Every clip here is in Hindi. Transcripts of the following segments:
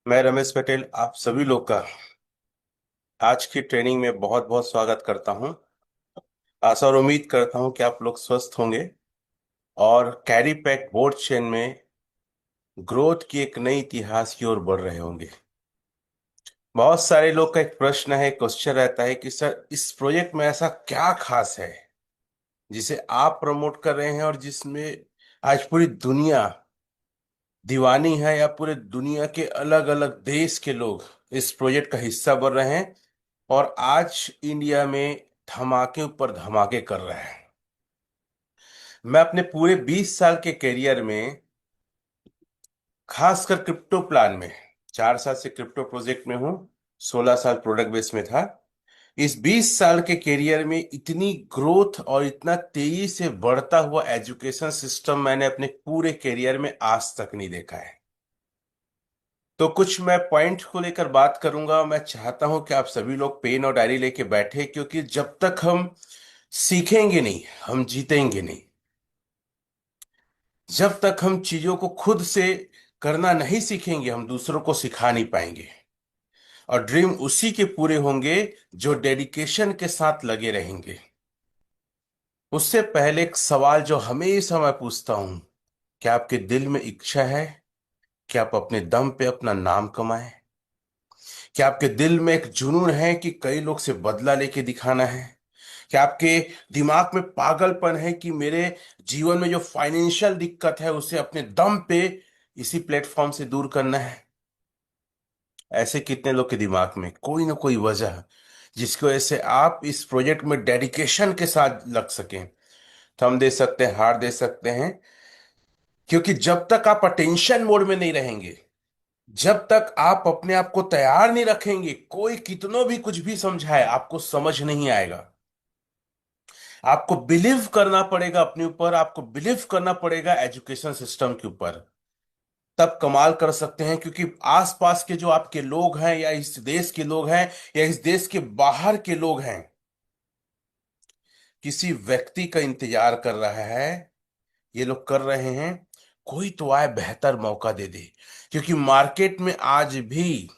मैं रमेश पटेल आप सभी लोग का आज की ट्रेनिंग में बहुत बहुत स्वागत करता हूं। आशा और उम्मीद करता हूं कि आप लोग स्वस्थ होंगे और कैरी पैक बोर्ड चेन में ग्रोथ की एक नई इतिहास की ओर बढ़ रहे होंगे। बहुत सारे लोग का एक प्रश्न है, क्वेश्चन रहता है कि सर इस प्रोजेक्ट में ऐसा क्या खास है जिसे आप प्रमोट कर रहे हैं और जिसमें आज पूरी दुनिया दीवानी है, या पूरे दुनिया के अलग अलग देश के लोग इस प्रोजेक्ट का हिस्सा बन रहे हैं और आज इंडिया में धमाके ऊपर धमाके कर रहे हैं। मैं अपने पूरे 20 साल के करियर में, खासकर क्रिप्टो प्लान में, 4 साल से क्रिप्टो प्रोजेक्ट में हूँ, 16 साल प्रोडक्ट बेस में था। इस 20 साल के करियर में इतनी ग्रोथ और इतना तेजी से बढ़ता हुआ एजुकेशन सिस्टम मैंने अपने पूरे करियर में आज तक नहीं देखा है। तो कुछ मैं पॉइंट को लेकर बात करूंगा। मैं चाहता हूं कि आप सभी लोग पेन और डायरी लेके बैठे, क्योंकि जब तक हम सीखेंगे नहीं हम जीतेंगे नहीं। जब तक हम चीजों को खुद से करना नहीं सीखेंगे हम दूसरों को सिखा नहीं पाएंगे। और ड्रीम उसी के पूरे होंगे जो डेडिकेशन के साथ लगे रहेंगे। उससे पहले एक सवाल जो हमेशा मैं पूछता हूं, क्या आपके दिल में इच्छा है कि आप अपने दम पे अपना नाम कमाएं? क्या आपके दिल में एक जुनून है कि कई लोग से बदला लेके दिखाना है? क्या आपके दिमाग में पागलपन है कि मेरे जीवन में जो फाइनेंशियल दिक्कत है उसे अपने दम पे इसी प्लेटफॉर्म से दूर करना है? ऐसे कितने लोग के दिमाग में कोई ना कोई वजह जिसकी वजह से आप इस प्रोजेक्ट में डेडिकेशन के साथ लग सकें। थम दे सकते हैं, हार दे सकते हैं, क्योंकि जब तक आप अटेंशन मोड में नहीं रहेंगे, जब तक आप अपने आप को तैयार नहीं रखेंगे, कोई कितनों भी कुछ भी समझाए आपको समझ नहीं आएगा। आपको बिलीव करना पड़ेगा अपने ऊपर, आपको बिलीव करना पड़ेगा एजुकेशन सिस्टम के ऊपर। तब कमाल कर सकते हैं, क्योंकि आसपास के जो आपके लोग हैं या इस देश के लोग हैं या इस देश के बाहर के लोग हैं, किसी व्यक्ति का इंतजार कर रहा है। ये लोग कर रहे हैं, कोई तो आए बेहतर मौका दे दे। क्योंकि मार्केट में आज भी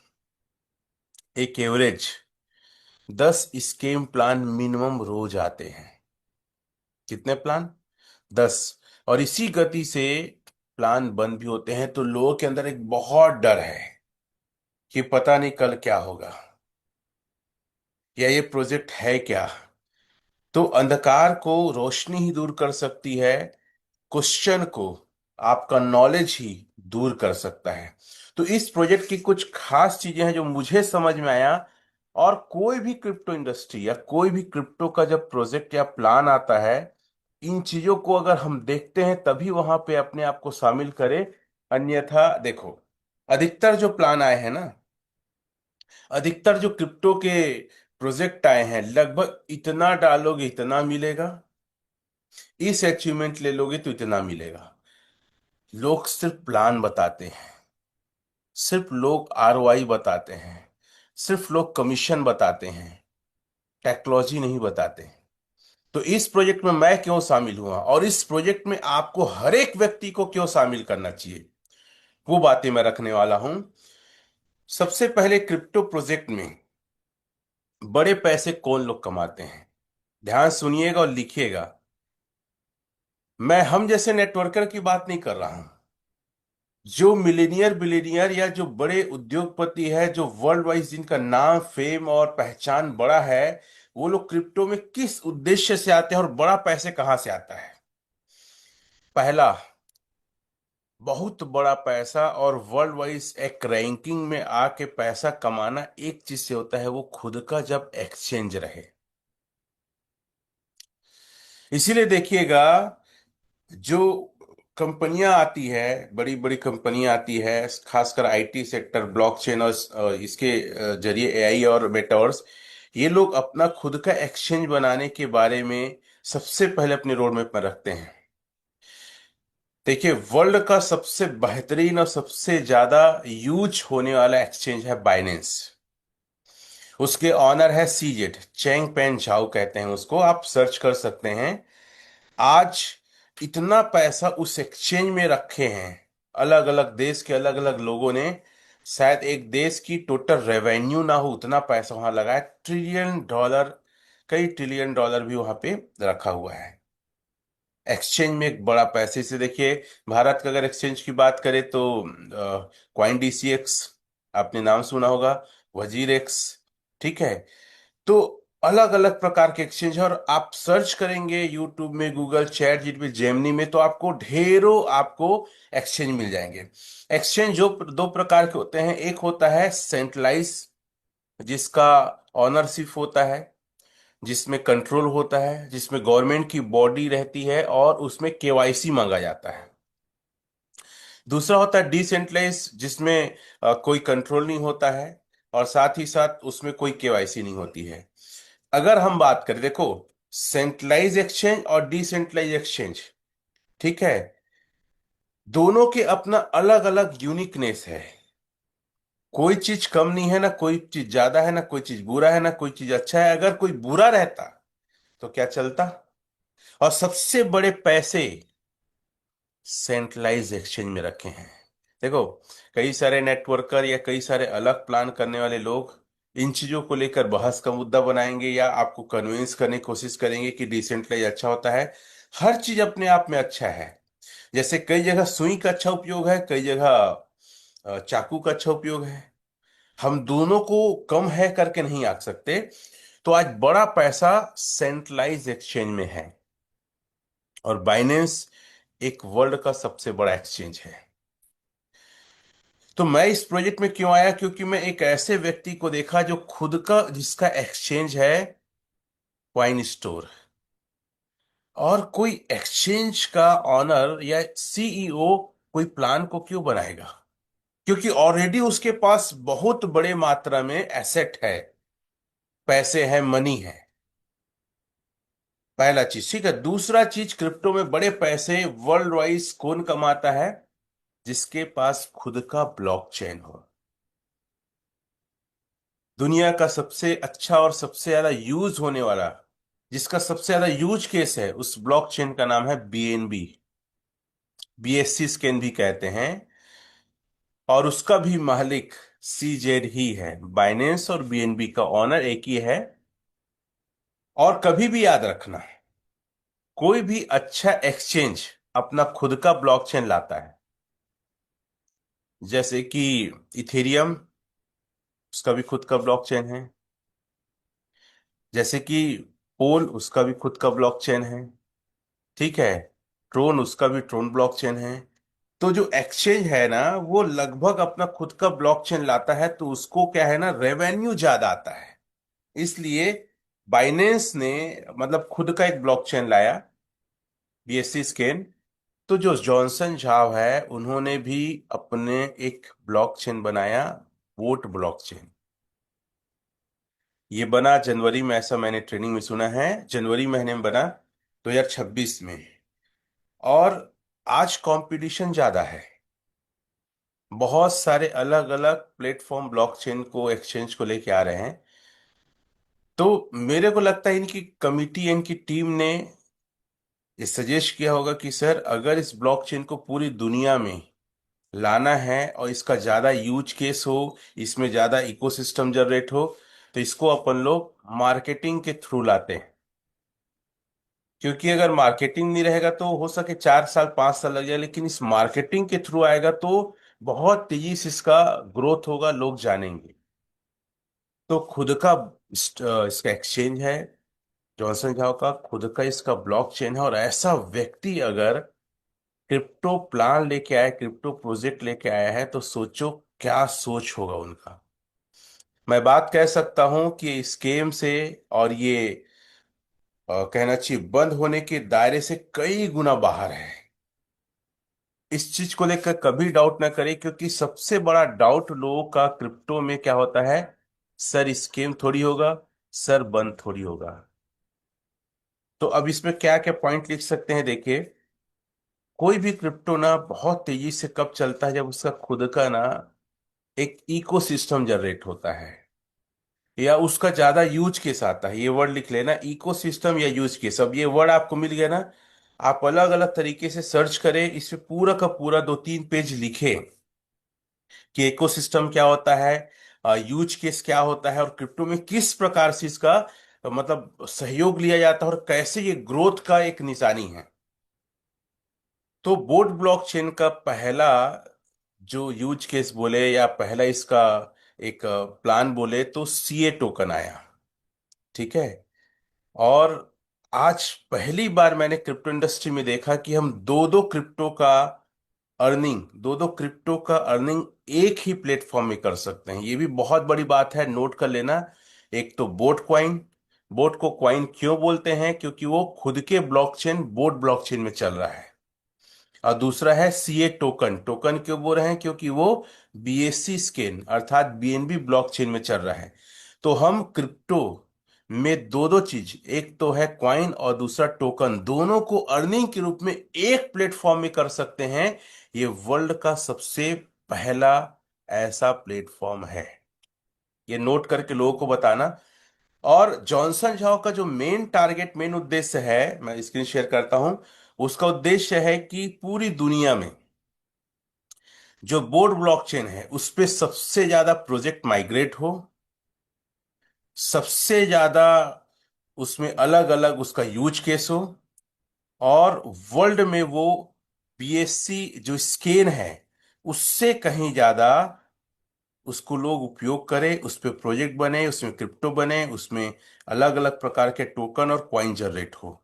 एक एवरेज 10 स्कीम प्लान मिनिमम रोज आते हैं। कितने प्लान? 10। और इसी गति से प्लान बंद भी होते हैं, तो लोगों के अंदर एक बहुत डर है कि पता नहीं कल क्या होगा, या ये प्रोजेक्ट है क्या। तो अंधकार को रोशनी ही दूर कर सकती है, क्वेश्चन को आपका नॉलेज ही दूर कर सकता है। तो इस प्रोजेक्ट की कुछ खास चीजें हैं जो मुझे समझ में आया। और कोई भी क्रिप्टो इंडस्ट्री या कोई भी क्रिप्टो का जब प्रोजेक्ट या प्लान आता है, इन चीजों को अगर हम देखते हैं तभी वहां पे अपने आप को शामिल करें। अन्यथा देखो, अधिकतर जो प्लान आए हैं ना, अधिकतर जो क्रिप्टो के प्रोजेक्ट आए हैं, लगभग इतना डालोगे इतना मिलेगा, इस अचीवमेंट ले लोगे तो इतना मिलेगा। लोग सिर्फ प्लान बताते हैं, सिर्फ लोग आरओआई बताते हैं, सिर्फ लोग कमीशन बताते हैं, टेक्नोलॉजी नहीं बताते। तो इस प्रोजेक्ट में मैं क्यों शामिल हुआ और इस प्रोजेक्ट में आपको हर एक व्यक्ति को क्यों शामिल करना चाहिए, वो बातें मैं रखने वाला हूं। सबसे पहले क्रिप्टो प्रोजेक्ट में बड़े पैसे कौन लोग कमाते हैं, ध्यान सुनिएगा और लिखिएगा। मैं हम जैसे नेटवर्कर की बात नहीं कर रहा हूं। जो मिलेनियर बिलेनियर या जो बड़े उद्योगपति है, जो वर्ल्ड वाइज जिनका नाम फेम और पहचान बड़ा है, वो लोग क्रिप्टो में किस उद्देश्य से आते हैं और बड़ा पैसे कहां से आता है? पहला, बहुत बड़ा पैसा और वर्ल्ड वाइज एक रैंकिंग में आके पैसा कमाना एक चीज से होता है, वो खुद का जब एक्सचेंज रहे। इसीलिए देखिएगा, जो कंपनियां आती है, बड़ी बड़ी कंपनियां आती है, खासकर आईटी सेक्टर, ब्लॉकचेन और इसके जरिए एआई और मेटावर्स, ये लोग अपना खुद का एक्सचेंज बनाने के बारे में सबसे पहले अपने रोड मैप में रखते हैं। देखिए, वर्ल्ड का सबसे बेहतरीन और सबसे ज्यादा यूज होने वाला एक्सचेंज है बाइनेंस। उसके ऑनर है सीजेड, चेंग पेन झाओ कहते हैं उसको, आप सर्च कर सकते हैं। आज इतना पैसा उस एक्सचेंज में रखे हैं अलग अलग देश के अलग अलग लोगों ने, शायद एक देश की टोटल रेवेन्यू ना हो उतना पैसा वहां लगा है, $1 ट्रिलियन, कई ट्रिलियन डॉलर भी वहां पे रखा हुआ है। एक्सचेंज में एक बड़ा पैसे से देखिए, भारत का अगर एक्सचेंज की बात करें तो क्वाइन डीसीएक्स आपने नाम सुना होगा, वजीर एक्स, ठीक है। तो अलग अलग प्रकार के एक्सचेंज है, और आप सर्च करेंगे यूट्यूब में, गूगल, चैट जीपीटी, जेमिनी में, तो आपको ढेरों आपको एक्सचेंज मिल जाएंगे। एक्सचेंज जो दो प्रकार के होते हैं, एक होता है सेंट्रलाइज, जिसका ऑनरशिप होता है, जिसमें कंट्रोल होता है, जिसमें गवर्नमेंट की बॉडी रहती है और उसमें केवाईसी मांगा जाता है। दूसरा होता है डिसेंट्रलाइज, जिसमें कोई कंट्रोल नहीं होता है और साथ ही साथ उसमें कोई केवाईसी नहीं होती है। अगर हम बात करें, देखो, सेंट्रलाइज एक्सचेंज और डिसेंट्रलाइज एक्सचेंज, ठीक है, दोनों के अपना अलग अलग यूनिकनेस है। कोई चीज कम नहीं है, ना कोई चीज ज्यादा है, ना कोई चीज बुरा है, ना कोई चीज अच्छा है। अगर कोई बुरा रहता तो क्या चलता? और सबसे बड़े पैसे सेंट्रलाइज एक्सचेंज में रखे हैं। देखो, कई सारे नेटवर्कर या कई सारे अलग प्लान करने वाले लोग इन चीजों को लेकर बहस का मुद्दा बनाएंगे या आपको कन्विंस करने की कोशिश करेंगे कि डिसेंट्रलाइज अच्छा होता है। हर चीज अपने आप में अच्छा है। जैसे कई जगह सुई का अच्छा उपयोग है, कई जगह चाकू का अच्छा उपयोग है। हम दोनों को कम है करके नहीं आंक सकते। तो आज बड़ा पैसा सेंट्रलाइज एक्सचेंज में है, और बाइनेंस एक वर्ल्ड का सबसे बड़ा एक्सचेंज है। तो मैं इस प्रोजेक्ट में क्यों आया? क्योंकि मैं एक ऐसे व्यक्ति को देखा जो खुद का, जिसका एक्सचेंज है कॉइन स्टोर। और कोई एक्सचेंज का ऑनर या सीईओ कोई प्लान को क्यों बनाएगा? क्योंकि ऑलरेडी उसके पास बहुत बड़े मात्रा में एसेट है, पैसे हैं, मनी है। पहला चीज, ठीक है। दूसरा चीज, क्रिप्टो में बड़े पैसे वर्ल्ड वाइज कौन कमाता है? जिसके पास खुद का ब्लॉकचेन हो। दुनिया का सबसे अच्छा और सबसे ज्यादा यूज होने वाला, जिसका सबसे ज्यादा यूज केस है, उस ब्लॉकचेन का नाम है बीएनबी, बीएससी स्कैन भी कहते हैं। और उसका भी मालिक सीजेड ही है। बाइनेंस और बीएनबी का ऑनर एक ही है। और कभी भी याद रखना, कोई भी अच्छा एक्सचेंज अपना खुद का ब्लॉकचेन लाता है। जैसे कि इथेरियम, उसका भी खुद का ब्लॉकचेन है। जैसे कि पोल, उसका भी खुद का ब्लॉकचेन है, ठीक है। ट्रोन, उसका भी ट्रोन ब्लॉकचेन है। तो जो एक्सचेंज है ना, वो लगभग अपना खुद का ब्लॉकचेन लाता है, तो उसको क्या है ना, रेवेन्यू ज्यादा आता है। इसलिए बाइनेंस ने मतलब खुद का एक ब्लॉकचेन लाया, बीएससी स्केन। तो जो जॉनसन झाव है, उन्होंने भी अपने एक ब्लॉकचेन बनाया, वोट ब्लॉकचेन। ये बना जनवरी में, ऐसा मैंने ट्रेनिंग में सुना है, जनवरी महीने में बना, 2026 में। और आज कंपटीशन ज्यादा है। बहुत सारे अलग अलग प्लेटफॉर्म ब्लॉकचेन को, एक्सचेंज को लेके आ रहे हैं। तो मेरे को लगता है इनकी कमिटी, इनकी टीम ने ये सजेस्ट किया होगा कि सर, अगर इस ब्लॉकचेन को पूरी दुनिया में लाना है और इसका ज्यादा यूज केस हो, इसमें ज्यादा इकोसिस्टम जनरेट हो, तो इसको अपन लोग मार्केटिंग के थ्रू लाते हैं। क्योंकि अगर मार्केटिंग नहीं रहेगा तो हो सके 4 साल 5 साल लग जाए, लेकिन इस मार्केटिंग के थ्रू आएगा तो बहुत तेजी से इसका ग्रोथ होगा, लोग जानेंगे। तो खुद का इसका एक्सचेंज है, जॉनसन झाओ का खुद का इसका ब्लॉकचेन है। और ऐसा व्यक्ति अगर क्रिप्टो प्लान लेके आया, क्रिप्टो प्रोजेक्ट लेके आया है, तो सोचो क्या सोच होगा उनका। मैं बात कह सकता हूं कि स्केम से और ये कहना चाहिए बंद होने के दायरे से कई गुना बाहर है। इस चीज को लेकर कभी डाउट ना करें, क्योंकि सबसे बड़ा डाउट लोगों का क्रिप्टो में क्या होता है? सर, स्केम थोड़ी होगा, सर बंद थोड़ी होगा। तो अब इसमें क्या क्या पॉइंट लिख सकते हैं, देखिए। कोई भी क्रिप्टो ना बहुत तेजी से कब चलता है? जब उसका खुद का ना एक इकोसिस्टम जनरेट होता है, या उसका ज्यादा यूज केस आता है। ये वर्ड लिख लेना, इकोसिस्टम या यूज केस। अब ये वर्ड आपको मिल गया ना, आप अलग अलग तरीके से सर्च करें, इस पे पूरा का पूरा 2-3 पेज लिखे। कि इकोसिस्टम क्या होता है, यूज केस क्या होता है, और क्रिप्टो में किस प्रकार से इसका मतलब सहयोग लिया जाता है और कैसे ये ग्रोथ का एक निशानी है। तो बोट ब्लॉकचेन का पहला जो यूज केस बोले या पहला इसका एक प्लान बोले तो सीए टोकन आया। ठीक है। और आज पहली बार मैंने क्रिप्टो इंडस्ट्री में देखा कि हम दो दो क्रिप्टो का अर्निंग एक ही प्लेटफॉर्म में कर सकते हैं। ये भी बहुत बड़ी बात है, नोट कर लेना। एक तो बोट क्वाइन, बोट को क्वाइन क्यों बोलते हैं, क्योंकि वो खुद के ब्लॉकचेन बोट ब्लॉकचेन में चल रहा है। और दूसरा है सीए टोकन, टोकन क्यों बोल रहे हैं, क्योंकि वो बीएससी स्केन अर्थात बीएनबी ब्लॉकचेन में चल रहा है। तो हम क्रिप्टो में दो दो चीज, एक तो है क्वाइन और दूसरा टोकन, दोनों को अर्निंग के रूप में एक प्लेटफॉर्म में कर सकते हैं। ये वर्ल्ड का सबसे पहला ऐसा प्लेटफॉर्म है। ये नोट करके लोगों को बताना। और जॉनसन झाओ का जो मेन उद्देश्य है, मैं स्क्रीन शेयर करता हूं। उसका उद्देश्य है कि पूरी दुनिया में जो बोर्ड ब्लॉकचेन है उस पे सबसे ज्यादा प्रोजेक्ट माइग्रेट हो, सबसे ज्यादा उसमें अलग अलग उसका यूज केस हो, और वर्ल्ड में वो बीएससी जो स्केन है उससे कहीं ज्यादा उसको लोग उपयोग करें, उस पे प्रोजेक्ट बने, उसमें क्रिप्टो बने, उसमें अलग अलग प्रकार के टोकन और कॉइन जनरेट हो,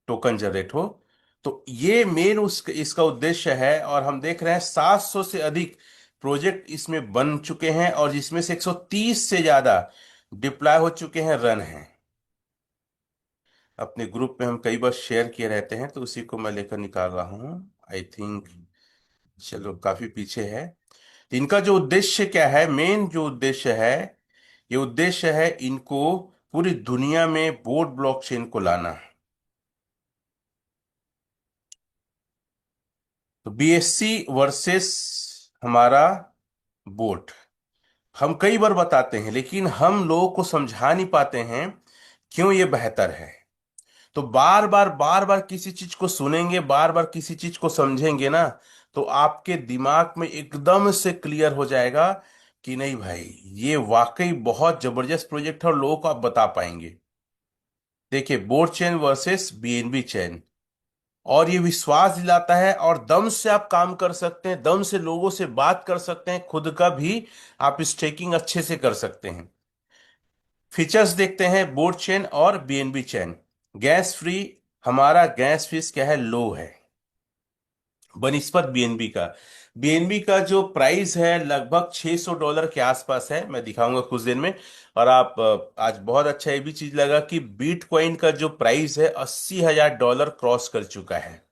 टोकन जनरेट हो। तो ये मेन उस इसका उद्देश्य है। और हम देख रहे हैं 700 से अधिक प्रोजेक्ट इसमें बन चुके हैं और जिसमें से 130 से ज्यादा डिप्लॉय हो चुके हैं, रन हैं। अपने ग्रुप में हम कई बार शेयर किए रहते हैं, तो उसी को मैं लेकर निकाल रहा हूँ। आई थिंक चलो काफी पीछे है। इनका जो उद्देश्य क्या है, मेन जो उद्देश्य है, ये उद्देश्य है इनको पूरी दुनिया में बोर्ड ब्लॉकचेन को लाना। तो बीएससी वर्सेस हमारा बोट, हम कई बार बताते हैं लेकिन हम लोगों को समझा नहीं पाते हैं क्यों ये बेहतर है। तो बार बार किसी चीज को सुनेंगे, बार बार किसी चीज को समझेंगे ना, तो आपके दिमाग में एकदम से क्लियर हो जाएगा कि नहीं भाई, ये वाकई बहुत जबरदस्त प्रोजेक्ट है और लोगों को आप बता पाएंगे। देखिए, board chain versus BNB chain, और ये विश्वास दिलाता है और दम से आप काम कर सकते हैं, दम से लोगों से बात कर सकते हैं, खुद का भी आप स्टेकिंग अच्छे से कर सकते हैं। फीचर्स देखते हैं बोर्ड चेन और बीएनबी चेन। गैस फ्री, हमारा गैस फीस क्या है, लो है बनिस्पत बीएनबी का। बीएनबी का जो प्राइस है लगभग $600 के आसपास है, मैं दिखाऊंगा कुछ देर में। और आप आज बहुत अच्छा ये भी चीज लगा कि बिटकॉइन का जो प्राइस है $80,000 क्रॉस कर चुका है।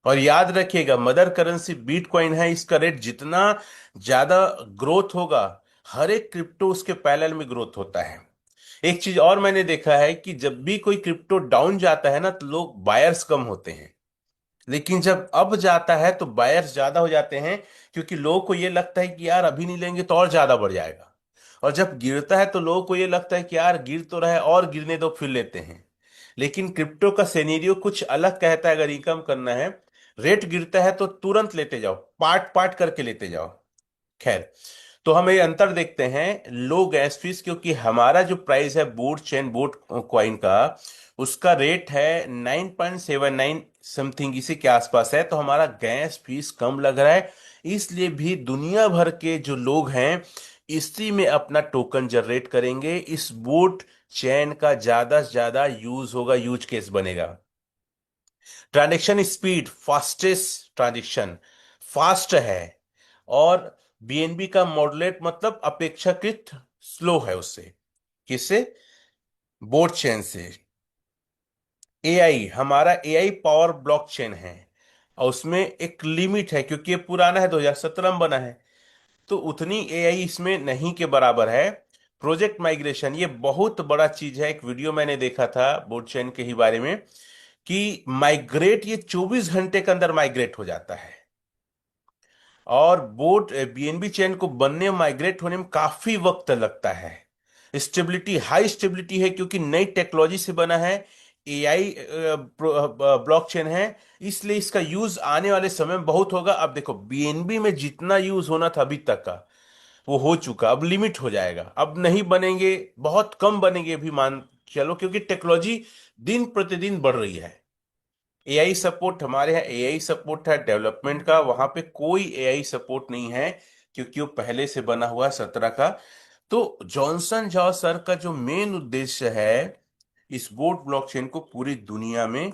और याद रखिएगा, मदर करेंसी बिटकॉइन है, इसका रेट जितना ज्यादा ग्रोथ होगा, हर एक क्रिप्टो उसके पैरेलल में ग्रोथ होता है। एक चीज और मैंने देखा है कि जब भी कोई क्रिप्टो डाउन जाता है ना, तो लोग बायर्स कम होते हैं, लेकिन जब अप जाता है तो बायर्स ज्यादा हो जाते हैं, क्योंकि लोगों को ये लगता है कि यार अभी नहीं लेंगे तो और ज्यादा बढ़ जाएगा। और जब गिरता है तो लोगों को ये लगता है कि यार गिर तो रहा है और गिरने दो फिर लेते हैं। लेकिन क्रिप्टो का सेनेरियो कुछ अलग कहता है। अगर इनकम करना है, रेट गिरता है तो तुरंत लेते जाओ, पार्ट पार्ट करके लेते जाओ। खैर, तो हम ये अंतर देखते हैं लो गैस फीस, क्योंकि हमारा जो प्राइस है बोट चेन बोट कॉइन का, उसका रेट है 9.79 समथिंग, इसी के आसपास है। तो हमारा गैस फीस कम लग रहा है, इसलिए भी दुनिया भर के जो लोग हैं इसी में अपना टोकन जनरेट करेंगे। इस बोट चेन का ज्यादा से ज्यादा यूज होगा, यूज केस बनेगा। Transaction speed, fastest transaction, fast है। और बीएनबी का मॉडलेट मतलब अपेक्षाकृत स्लो है उससे। किससे? बोर्ड चेन से। एआई, हमारा एआई पावर ब्लॉकचेन है, और उसमें एक लिमिट है क्योंकि ये पुराना है, 2017 में बना है। तो उतनी एआई इसमें नहीं के बराबर है। प्रोजेक्ट माइग्रेशन ये बहुत बड़ा चीज है। एक वीडियो मैंने देखा था बोर्ड चेन के ही बारे में कि माइग्रेट ये 24 घंटे के अंदर माइग्रेट हो जाता है। और बोट बीएनबी चेन को बनने माइग्रेट होने में काफी वक्त लगता है। स्टेबिलिटी, हाई स्टेबिलिटी है क्योंकि नई टेक्नोलॉजी से बना है। एआई ब्लॉकचेन है, इसलिए इसका यूज आने वाले समय में बहुत होगा। अब देखो बीएनबी में जितना यूज होना था अभी तक का, वो हो चुका, अब लिमिट हो जाएगा, अब नहीं बनेंगे, बहुत कम बनेंगे भी, मान चलो, क्योंकि टेक्नोलॉजी दिन प्रतिदिन बढ़ रही है। एआई सपोर्ट हमारे यहाँ एआई सपोर्ट है डेवलपमेंट का, वहां पे कोई एआई सपोर्ट नहीं है, क्योंकि वो पहले से बना हुआ है 17 का। तो जॉनसन जॉ सर का जो मेन उद्देश्य है, इस बोट ब्लॉकचेन को पूरी दुनिया में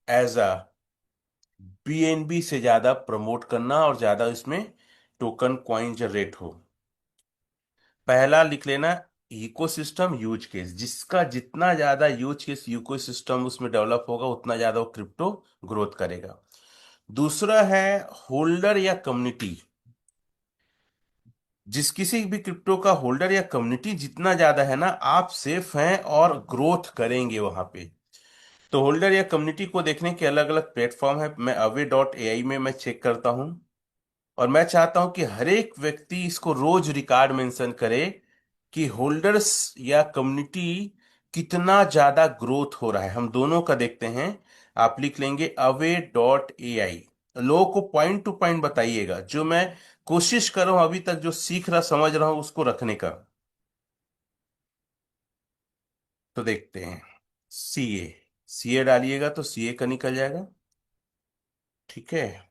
एज अ बीएनबी से ज्यादा प्रमोट करना और ज्यादा इसमें टोकन कॉइन जनरेट हो। पहला लिख लेना, इकोसिस्टम यूज केस, जिसका जितना ज्यादा यूज केस इकोसिस्टम उसमें डेवलप होगा उतना ज्यादा वो क्रिप्टो ग्रोथ करेगा। दूसरा है होल्डर या कम्युनिटी, जिस किसी भी क्रिप्टो का होल्डर या कम्युनिटी जितना ज्यादा है ना, आप सेफ हैं और ग्रोथ करेंगे वहां पे। तो होल्डर या कम्युनिटी को देखने के अलग अलग प्लेटफॉर्म है, मैं अवे.ai में मैं चेक करता हूं, और मैं चाहता हूं कि हर एक व्यक्ति इसको रोज रिकॉर्ड मेंशन करे कि होल्डर्स या कम्युनिटी कितना ज्यादा ग्रोथ हो रहा है। हम दोनों का देखते हैं। आप लिख लेंगे अवे.ai, लोगों को पॉइंट टू पॉइंट बताइएगा, जो मैं कोशिश कर रहा हूं अभी तक, जो सीख रहा समझ रहा हूं उसको रखने का। तो देखते हैं, सीए, सीए डालिएगा तो सीए का निकल जाएगा। ठीक है,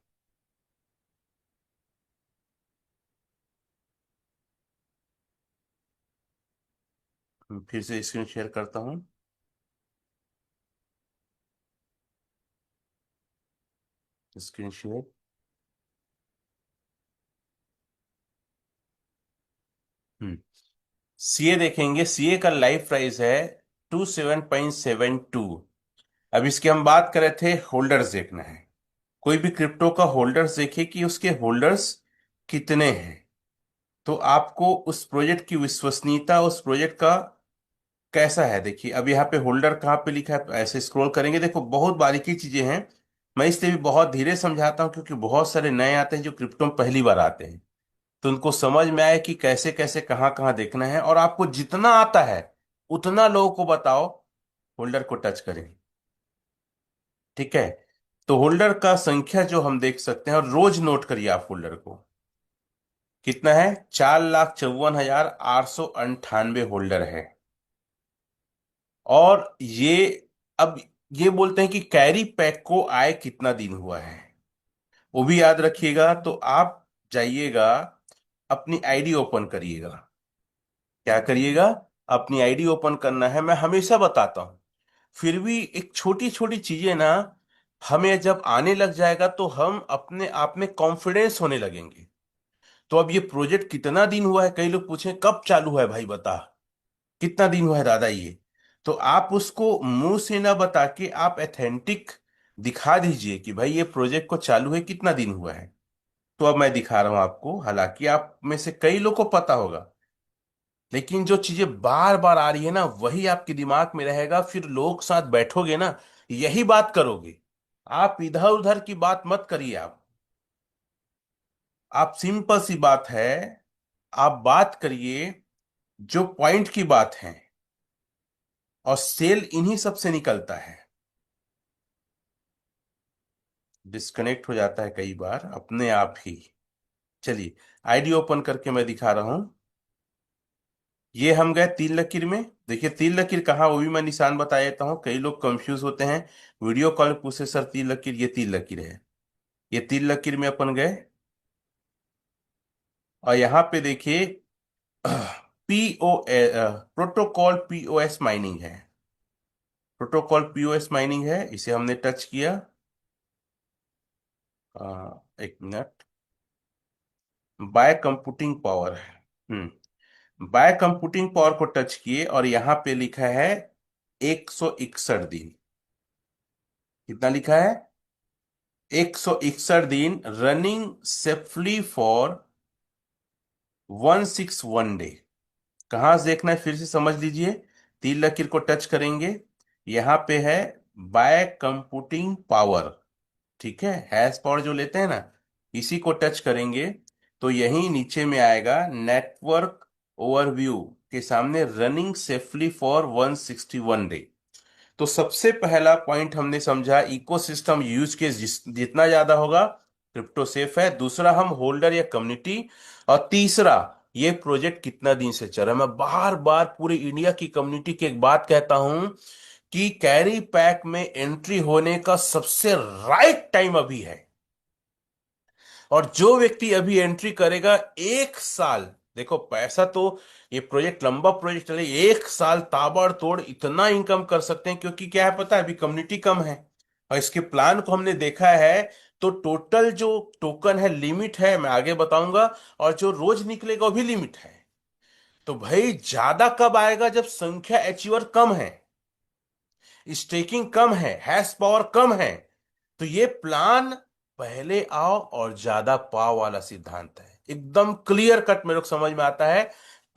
फिर से स्क्रीन शेयर करता हूं। Screen share. हम्म सीए देखेंगे, सीए का लाइव प्राइस है 27.72। अब इसकी हम बात कर रहे थे, होल्डर्स देखना है, कोई भी क्रिप्टो का होल्डर्स देखिए कि उसके होल्डर्स कितने हैं। तो आपको उस प्रोजेक्ट की विश्वसनीयता, उस प्रोजेक्ट का कैसा है, देखिए अब यहाँ पे होल्डर कहाँ पे लिखा है, ऐसे स्क्रॉल करेंगे, देखो बहुत बारीकी चीजें हैं। मैं इसलिए भी बहुत धीरे समझाता हूँ, क्योंकि बहुत सारे नए आते हैं जो क्रिप्टो में पहली बार आते हैं, तो उनको समझ में आए कि कैसे कैसे कहाँ कहाँ देखना है, और आपको जितना आता है उतना लोगों को बताओ होल्डर को टच करें। ठीक है, तो होल्डर का संख्या जो हम देख सकते हैं, और रोज नोट करिए आप होल्डर को, कितना है, 4,54,898 होल्डर है। और ये, अब ये बोलते हैं कि कैरी पैक को आए कितना दिन हुआ है, वो भी याद रखिएगा। तो आप जाइएगा, अपनी आईडी ओपन करिएगा। क्या करिएगा, अपनी आईडी ओपन करना है, मैं हमेशा बताता हूं, फिर भी एक छोटी छोटी चीजें ना, हमें जब आने लग जाएगा तो हम अपने आप में कॉन्फिडेंस होने लगेंगे। तो अब ये प्रोजेक्ट कितना दिन हुआ है, कई लोग पूछें कब चालू हुआ है भाई बता, कितना दिन हुआ है दादा ये। तो आप उसको मुंह से ना बता के आप एथेंटिक दिखा दीजिए कि भाई ये प्रोजेक्ट को चालू है कितना दिन हुआ है। तो अब मैं दिखा रहा हूं आपको, हालांकि आप में से कई लोग को पता होगा, लेकिन जो चीजें बार बार आ रही है ना वही आपके दिमाग में रहेगा, फिर लोग साथ बैठोगे ना, यही बात करोगे। आप इधर उधर की बात मत करिए, आप सिंपल सी बात है, आप बात करिए जो पॉइंट की बात है, और सेल इन्हीं सब से निकलता है। डिस्कनेक्ट हो जाता है कई बार अपने आप ही। चलिए, आईडी ओपन करके मैं दिखा रहा हूं। ये हम गए तीन लकीर में, देखिए तीन लकीर कहाँ, वो भी मैं निशान बता देता हूँ, कई लोग कंफ्यूज होते हैं, वीडियो कॉल में पूछे सर तीन लकीर, ये तीन लकीर है। ये तीन लकीर में अपन गए, और यहाँ पे देखिए पीओ प्रोटोकॉल पीओएस माइनिंग है, प्रोटोकॉल पीओएस माइनिंग है, इसे हमने टच किया। एक मिनट, बाय कंप्यूटिंग पावर है। बाय कंप्यूटिंग पावर को टच किए, और यहां पे लिखा है 161 दिन। कितना लिखा है, 161 दिन, रनिंग सेफली फॉर 161 डे। कहां से देखना है फिर से समझ लीजिए, तीन लकीर को टच करेंगे, यहां पे है बाय कंप्यूटिंग पावर। ठीक है, हैश पावर जो लेते हैं ना, इसी को टच करेंगे, तो यही नीचे में आएगा नेटवर्क ओवरव्यू के सामने, रनिंग सेफली फॉर 161 डे। तो सबसे पहला पॉइंट हमने समझा, इकोसिस्टम यूज केस जितना ज्यादा होगा क्रिप्टो सेफ है। दूसरा, हम होल्डर या कम्युनिटी। और तीसरा, ये प्रोजेक्ट कितना दिन से चल रहा है। मैं बार बार पूरे इंडिया की कम्युनिटी की एक बात कहता हूं कि कैरी पैक में एंट्री होने का सबसे राइट टाइम अभी है। और जो व्यक्ति अभी एंट्री करेगा, 1 साल, देखो पैसा तो, ये प्रोजेक्ट लंबा प्रोजेक्ट चले, 1 साल ताबड़तोड़ इतना इनकम कर सकते हैं। क्योंकि क्या है पता है, अभी कम्युनिटी कम है और इसके प्लान को हमने देखा है। तो टोटल जो टोकन है लिमिट है, मैं आगे बताऊंगा, और जो रोज निकलेगा वो भी लिमिट है। तो भाई ज्यादा कब आएगा, जब संख्या अचीवर कम है, स्टेकिंग कम है, हैश पावर कम है। तो ये प्लान पहले आओ और ज्यादा पाओ वाला सिद्धांत है, एकदम क्लियर कट मेरे को समझ में आता है।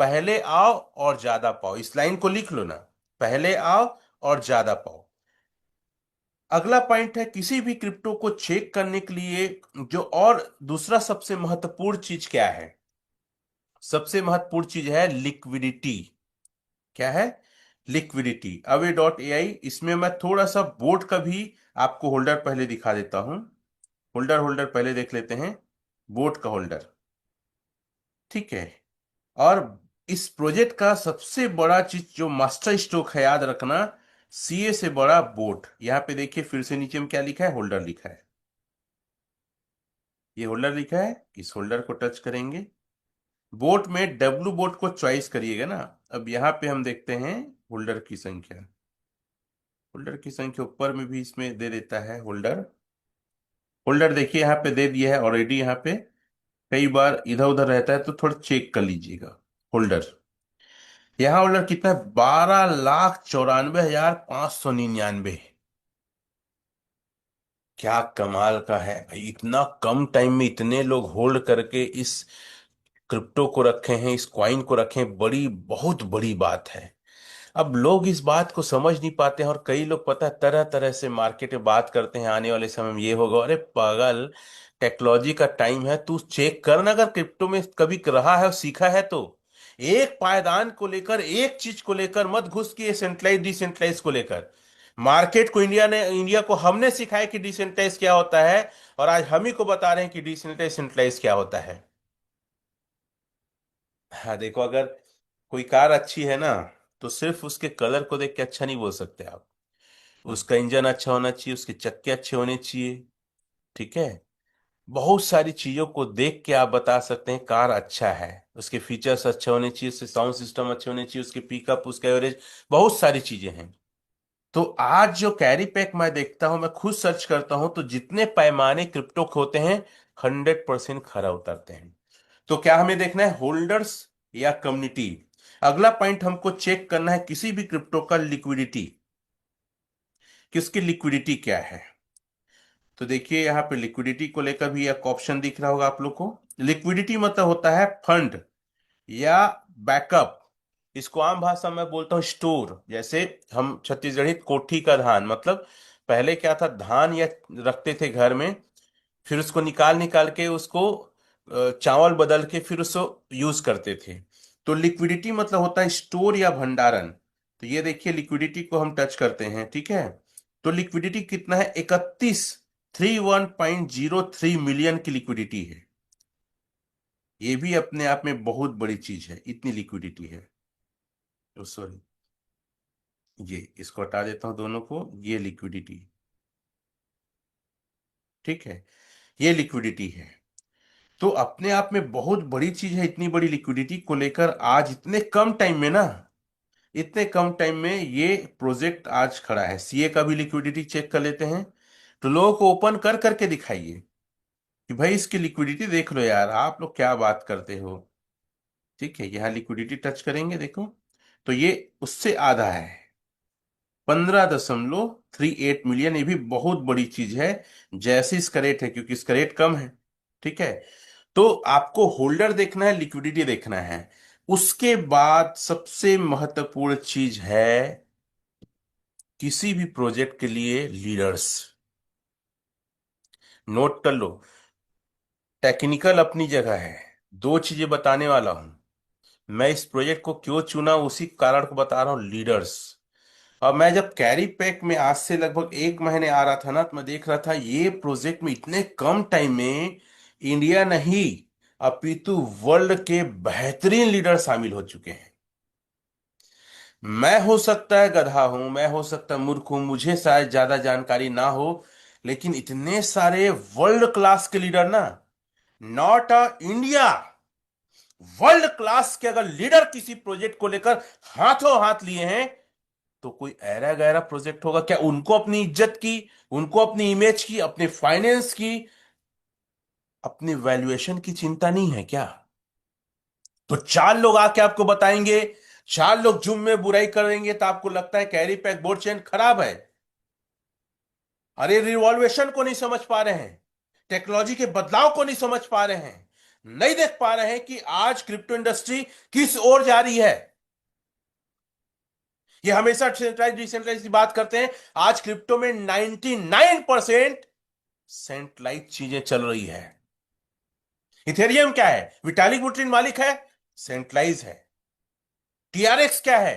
पहले आओ और ज्यादा पाओ, इस लाइन को लिख लो ना, पहले आओ और ज्यादा पाओ। अगला पॉइंट है, किसी भी क्रिप्टो को चेक करने के लिए जो और दूसरा सबसे महत्वपूर्ण चीज क्या है, सबसे महत्वपूर्ण चीज है लिक्विडिटी। क्या है? लिक्विडिटी। अवे डॉट ए आई, इसमें मैं थोड़ा सा बोर्ड का भी आपको होल्डर पहले दिखा देता हूं। होल्डर होल्डर पहले देख लेते हैं, बोट का होल्डर। ठीक है। और इस प्रोजेक्ट का सबसे बड़ा चीज जो मास्टर स्ट्रोक है, याद रखना, सीए से बड़ा बोट। यहां पे देखिए फिर से नीचे में क्या लिखा है, होल्डर लिखा है। ये होल्डर लिखा है, इस होल्डर को टच करेंगे। बोट में डब्लू बोट को चॉइस करिएगा ना। अब यहां पे हम देखते हैं होल्डर की संख्या। होल्डर की संख्या ऊपर में भी इसमें दे देता है होल्डर। होल्डर देखिए यहाँ पे दे दिया है ऑलरेडी। यहाँ पे कई बार इधर उधर रहता है तो थोड़ा चेक कर लीजिएगा। होल्डर, यहाँ होल्डर कितना है, 12,94,599। क्या कमाल का है भाई, इतना कम टाइम में इतने लोग होल्ड करके इस क्रिप्टो को रखे हैं, इस कॉइन को रखे हैं, बड़ी बहुत बड़ी बात है। अब लोग इस बात को समझ नहीं पाते हैं, और कई लोग पता है तरह तरह से मार्केट में बात करते हैं, आने वाले समय में ये होगा। अरे पागल, टेक्नोलॉजी का टाइम है, तू चेक कर ना, अगर क्रिप्टो में कभी रहा है और सीखा है तो। एक पायदान को लेकर, एक चीज को लेकर मत घुस के सेंट्रलाइज डिसेंट्रलाइज को लेकर। मार्केट को, इंडिया को हमने सिखाया कि डिसेंट्रलाइज क्या होता है, और आज हम ही को बता रहे हैं कि डिसेंट्रलाइज सेंट्रलाइज क्या होता है। हाँ देखो, अगर कोई कार अच्छी है ना, तो सिर्फ उसके कलर को देख के अच्छा नहीं बोल सकते आप। उसका इंजन अच्छा होना चाहिए, उसके चक्के अच्छे होने चाहिए। ठीक है। बहुत सारी चीजों को देख के आप बता सकते हैं कार अच्छा है। उसके फीचर्स अच्छे होने चाहिए, उसके साउंड सिस्टम अच्छे होने चाहिए, उसके पिकअप, उसका एवरेज, बहुत सारी चीजें हैं। तो आज जो कैरी पैक मैं देखता हूं, मैं खुद सर्च करता हूं, तो जितने पैमाने क्रिप्टो के होते हैं, 100% खरा उतरते हैं। तो क्या हमें देखना है, होल्डर्स या कम्युनिटी? अगला पॉइंट हमको चेक करना है किसी भी क्रिप्टो का लिक्विडिटी, कि उसकी लिक्विडिटी क्या है। तो देखिए यहाँ पे लिक्विडिटी को लेकर भी एक ऑप्शन दिख रहा होगा आप लोग को। लिक्विडिटी मतलब होता है फंड या बैकअप। इसको आम भाषा में बोलता हूँ स्टोर। जैसे हम छत्तीसगढ़ी कोठी का धान, मतलब पहले क्या था, धान या रखते थे घर में, फिर उसको निकाल निकाल के उसको चावल बदल के फिर उसको यूज करते थे। तो लिक्विडिटी मतलब होता है स्टोर या भंडारण। तो ये देखिए लिक्विडिटी को हम टच करते हैं, ठीक है। तो लिक्विडिटी कितना है, 31,31.03 मिलियन की लिक्विडिटी है। ये भी अपने आप में बहुत बड़ी चीज है, इतनी लिक्विडिटी है। तो सॉरी, ये इसको हटा देता हूं दोनों को, ये लिक्विडिटी। ठीक है, ये लिक्विडिटी है। तो अपने आप में बहुत बड़ी चीज है, इतनी बड़ी लिक्विडिटी को लेकर आज इतने कम टाइम में ना, इतने कम टाइम में ये प्रोजेक्ट आज खड़ा है। सीए का भी लिक्विडिटी चेक कर लेते हैं। तो लोगों को ओपन कर करके दिखाइए कि भाई इसकी लिक्विडिटी देख लो यार, आप लोग क्या बात करते हो। ठीक है, यहाँ लिक्विडिटी टच करेंगे, देखो। तो ये उससे आधा है, 15.38 मिलियन। ये भी बहुत बड़ी चीज है, जैसे इसका रेट है, क्योंकि इसका रेट कम है। ठीक है। तो आपको होल्डर देखना है, लिक्विडिटी देखना है। उसके बाद सबसे महत्वपूर्ण चीज है किसी भी प्रोजेक्ट के लिए लीडर्स। नोट कर लो, टेक्निकल अपनी जगह है, दो चीजें बताने वाला हूं। मैं इस प्रोजेक्ट को क्यों चुना, उसी कारण को बता रहा हूं, लीडर्स। और मैं जब कैरी पैक में आज से लगभग 1 महीने आ रहा था ना, तो मैं देख रहा था ये प्रोजेक्ट में इतने कम टाइम में इंडिया नहीं अपितु वर्ल्ड के बेहतरीन लीडर शामिल हो चुके हैं। मैं हो सकता है गधा हूं, मैं हो सकता है मूर्ख हूं, मुझे शायद ज्यादा जानकारी ना हो, लेकिन इतने सारे वर्ल्ड क्लास के लीडर ना, not a India, world class के अगर लीडर किसी प्रोजेक्ट को लेकर हाथों हाथ लिए हैं, तो कोई ऐरा गैरा प्रोजेक्ट होगा क्या? उनको अपनी इज्जत की, उनको अपनी इमेज की, अपने फाइनेंस की, अपनी वैल्यूएशन की चिंता नहीं है क्या? तो चार लोग आके आपको बताएंगे, चार लोग जुम में बुराई करेंगे, तो आपको लगता है कैरी पैक बोर्ड चेन खराब है? अरे रिवॉल्यूशन को नहीं समझ पा रहे हैं, टेक्नोलॉजी के बदलाव को नहीं समझ पा रहे हैं, नहीं देख पा रहे हैं कि आज क्रिप्टो इंडस्ट्री किस ओर जा रही है। ये हमेशा सेंट्रलाइज डिसेंट्रलाइज की बात करते हैं, आज क्रिप्टो में 99% सेंट्रलाइज चीजें चल रही है। इथेरियम क्या है? विटालिक बुटेरिन मालिक है, सेंट्रलाइज है। टीआरएक्स क्या है?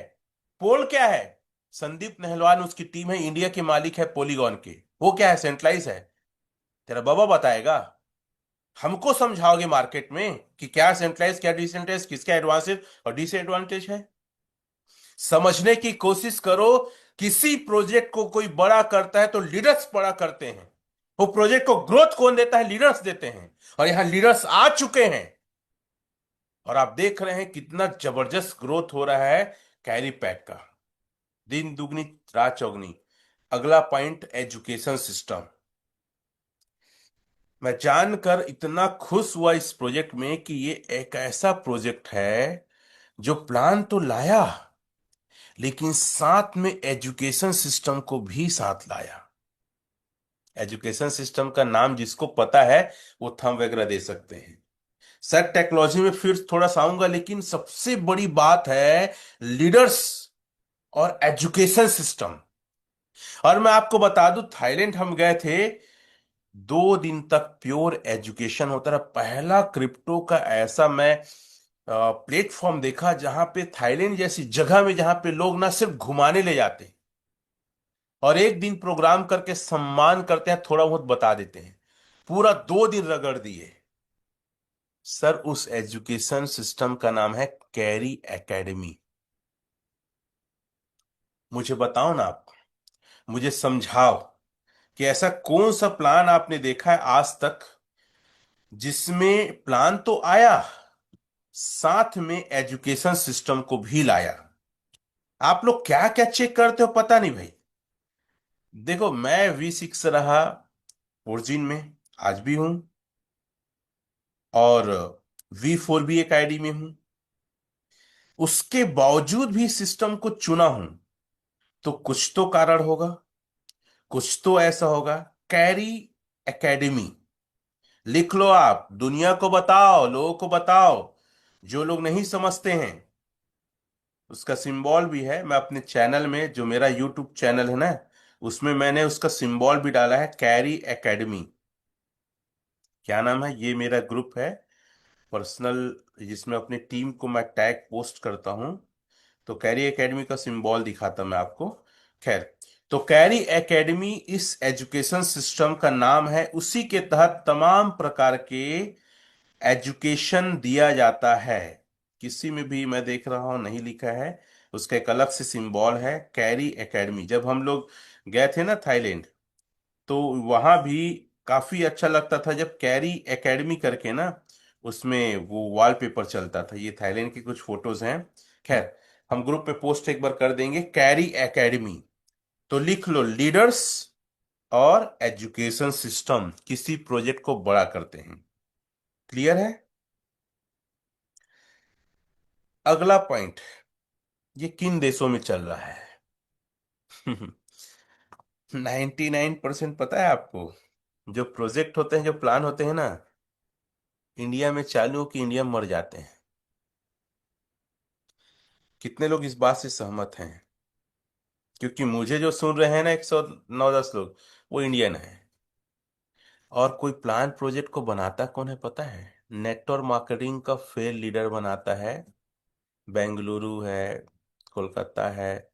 पोल क्या है? संदीप नहलवान उसकी टीम है, इंडिया के मालिक है पॉलीगॉन के, वो क्या है? सेंट्रलाइज है। तेरा बाबा बताएगा? हमको समझाओगे मार्केट में कि क्या सेंट्रलाइज क्या डिसेंट्रलाइज, किसका एडवांटेज और डिसएडवांटेज है? समझने की कोशिश करो। किसी प्रोजेक्ट को कोई बड़ा करता है तो लीडर्स बड़ा करते हैं। वो प्रोजेक्ट को ग्रोथ कौन देता है? लीडर्स देते हैं। और यहां लीडर्स आ चुके हैं, और आप देख रहे हैं कितना जबरदस्त ग्रोथ हो रहा है कैरी पैक का। दिन दुगनी रात चौगनी। अगला पॉइंट, एजुकेशन सिस्टम। मैं जानकर इतना खुश हुआ इस प्रोजेक्ट में कि ये एक ऐसा प्रोजेक्ट है जो प्लान तो लाया, लेकिन साथ में एजुकेशन सिस्टम को भी साथ लाया। एजुकेशन सिस्टम का नाम जिसको पता है वो थंब वगैरह दे सकते हैं। सर टेक्नोलॉजी में फिर थोड़ा सा आऊंगा, लेकिन सबसे बड़ी बात है लीडर्स और एजुकेशन सिस्टम। और मैं आपको बता दूं, थाईलैंड हम गए थे, 2 दिन तक प्योर एजुकेशन होता रहा। पहला क्रिप्टो का ऐसा मैं प्लेटफॉर्म देखा जहां पे थाईलैंड जैसी जगह में, जहां पे लोग ना सिर्फ घुमाने ले जाते हैं और एक दिन प्रोग्राम करके सम्मान करते हैं, थोड़ा बहुत बता देते हैं, पूरा 2 दिन रगड़ दिए। सर उस एजुकेशन सिस्टम का नाम है कैरी एकेडमी। मुझे बताओ ना आप, मुझे समझाओ कि ऐसा कौन सा प्लान आपने देखा है आज तक जिसमें प्लान तो आया, साथ में एजुकेशन सिस्टम को भी लाया? आप लोग क्या क्या चेक करते हो पता नहीं भाई। देखो, मैं V6 रहा ओरिजिन में, आज भी हूं, और V4 भी एक आईडी में हूं। उसके बावजूद भी सिस्टम को चुना हूं, तो कुछ तो कारण होगा, कुछ तो ऐसा होगा। कैरी एकेडमी लिख लो, आप दुनिया को बताओ, लोगों को बताओ, जो लोग नहीं समझते हैं। उसका सिंबल भी है, मैं अपने चैनल में, जो मेरा यूट्यूब चैनल है ना, उसमें मैंने उसका सिंबल भी डाला है, कैरी एकेडमी। क्या नाम है? ये मेरा ग्रुप है पर्सनल, जिसमें अपनी टीम को मैं टैग पोस्ट करता हूं। तो कैरी एकेडमी का सिंबल दिखाता मैं आपको। खैर, तो कैरी एकेडमी इस एजुकेशन सिस्टम का नाम है, उसी के तहत तमाम प्रकार के एजुकेशन दिया जाता है। किसी में भी मैं देख रहा हूं नहीं लिखा है, उसका एक अलग से सिंबल है, कैरी एकेडमी। जब हम लोग गए थे ना थाईलैंड, तो वहां भी काफी अच्छा लगता था जब कैरी एकेडमी करके ना उसमें वो वॉलपेपर चलता था। ये थाईलैंड की कुछ फोटोज हैं। खैर, हम ग्रुप पे पोस्ट एक बार कर देंगे, कैरी एकेडमी। तो लिख लो, लीडर्स और एजुकेशन सिस्टम किसी प्रोजेक्ट को बड़ा करते हैं। क्लियर है? अगला पॉइंट, ये किन देशों में चल रहा है? 99% पता है आपको? जो प्रोजेक्ट होते हैं, जो प्लान होते हैं ना, इंडिया में चालू हो कि इंडिया में मर जाते हैं। कितने लोग इस बात से सहमत हैं? क्योंकि मुझे जो सुन रहे हैं ना, 109-10 लोग, वो इंडियन है। और कोई प्लान प्रोजेक्ट को बनाता कौन है पता है? नेटवर्क मार्केटिंग का फेल लीडर बनाता है। बेंगलुरु है, कोलकाता है,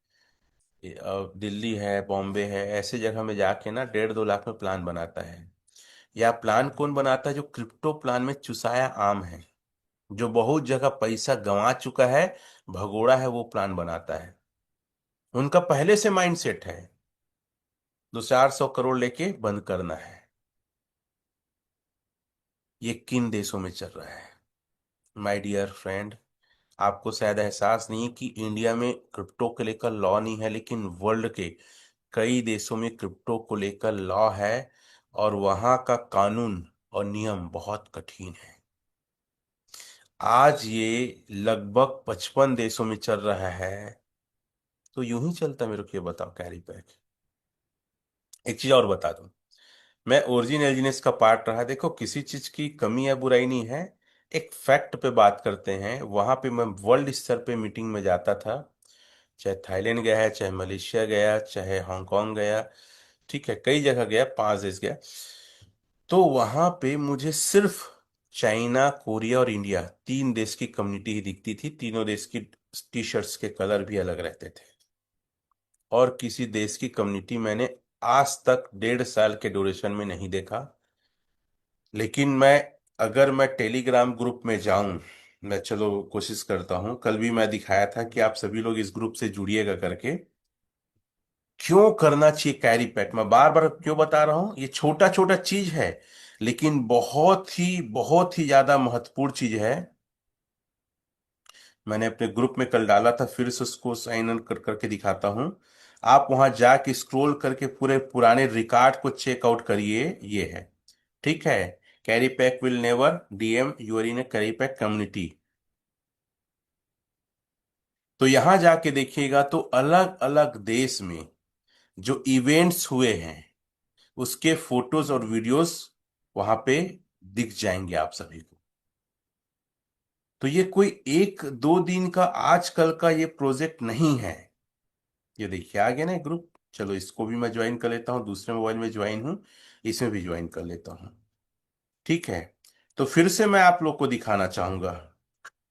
दिल्ली है, बॉम्बे है, ऐसे जगह में जाके ना 1.5-2 लाख में प्लान बनाता है। या प्लान कौन बनाता है? जो क्रिप्टो प्लान में चुसाया आम है, जो बहुत जगह पैसा गंवा चुका है, भगोड़ा है, वो प्लान बनाता है। उनका पहले से माइंड सेट है, 200-400 करोड़ लेके बंद करना है। ये किन देशों में चल रहा है माय डियर फ्रेंड? आपको शायद एहसास नहीं है कि इंडिया में क्रिप्टो को लेकर लॉ नहीं है, लेकिन वर्ल्ड के कई देशों में क्रिप्टो को लेकर लॉ है। और वहां का कानून और नियम बहुत कठिन है। आज ये लगभग 55 देशों में चल रहा है। तो यूं ही चलता, मेरे को ये बताओ कैरी पैक। एक चीज और बता दूं, मैं ओरिजिन एलिजिनेस का पार्ट रहा। देखो, किसी चीज की कमी या बुराई नहीं है, एक फैक्ट पे बात करते हैं। वहां पे मैं वर्ल्ड स्तर पे मीटिंग में जाता था, चाहे थाईलैंड गया है, चाहे मलेशिया गया, चाहे हांगकांग गया, ठीक है, कई जगह गया, 5 देश गया। तो वहां पे मुझे सिर्फ चाइना, कोरिया और इंडिया, 3 देश की कम्युनिटी ही दिखती थी। तीनों देश की टी शर्ट्स के कलर भी अलग रहते थे। और किसी देश की कम्युनिटी मैंने आज तक 1.5 साल के ड्यूरेशन में नहीं देखा। लेकिन अगर मैं टेलीग्राम ग्रुप में जाऊं, मैं चलो कोशिश करता हूं, कल भी मैं दिखाया था कि आप सभी लोग इस ग्रुप से जुड़िएगा करके। क्यों करना चाहिए कैरी पैक? मैं बार बार क्यों बता रहा हूं? ये छोटा छोटा चीज है, लेकिन बहुत ही ज्यादा महत्वपूर्ण चीज है। मैंने अपने ग्रुप में कल डाला था, फिर से उसको साइन इन कर करके दिखाता हूं। आप वहां जाके स्क्रॉल करके पूरे पुराने रिकॉर्ड को चेकआउट करिए। ये है, ठीक है। Carry pack will never DM you're in A carry pack community. तो यहां जाके देखिएगा तो अलग अलग देश में जो इवेंट्स हुए हैं, उसके फोटोज और वीडियोस वहां पे दिख जाएंगे आप सभी को। तो ये कोई 1-2 दिन का, आजकल का ये प्रोजेक्ट नहीं है। ये देखिए आ गया ना ग्रुप। चलो इसको भी मैं ज्वाइन कर लेता हूँ, दूसरे मोबाइल में ज्वाइन हूँ, इसमें भी ज्वाइन कर लेता हूँ। ठीक है। तो फिर से मैं आप लोग को दिखाना चाहूंगा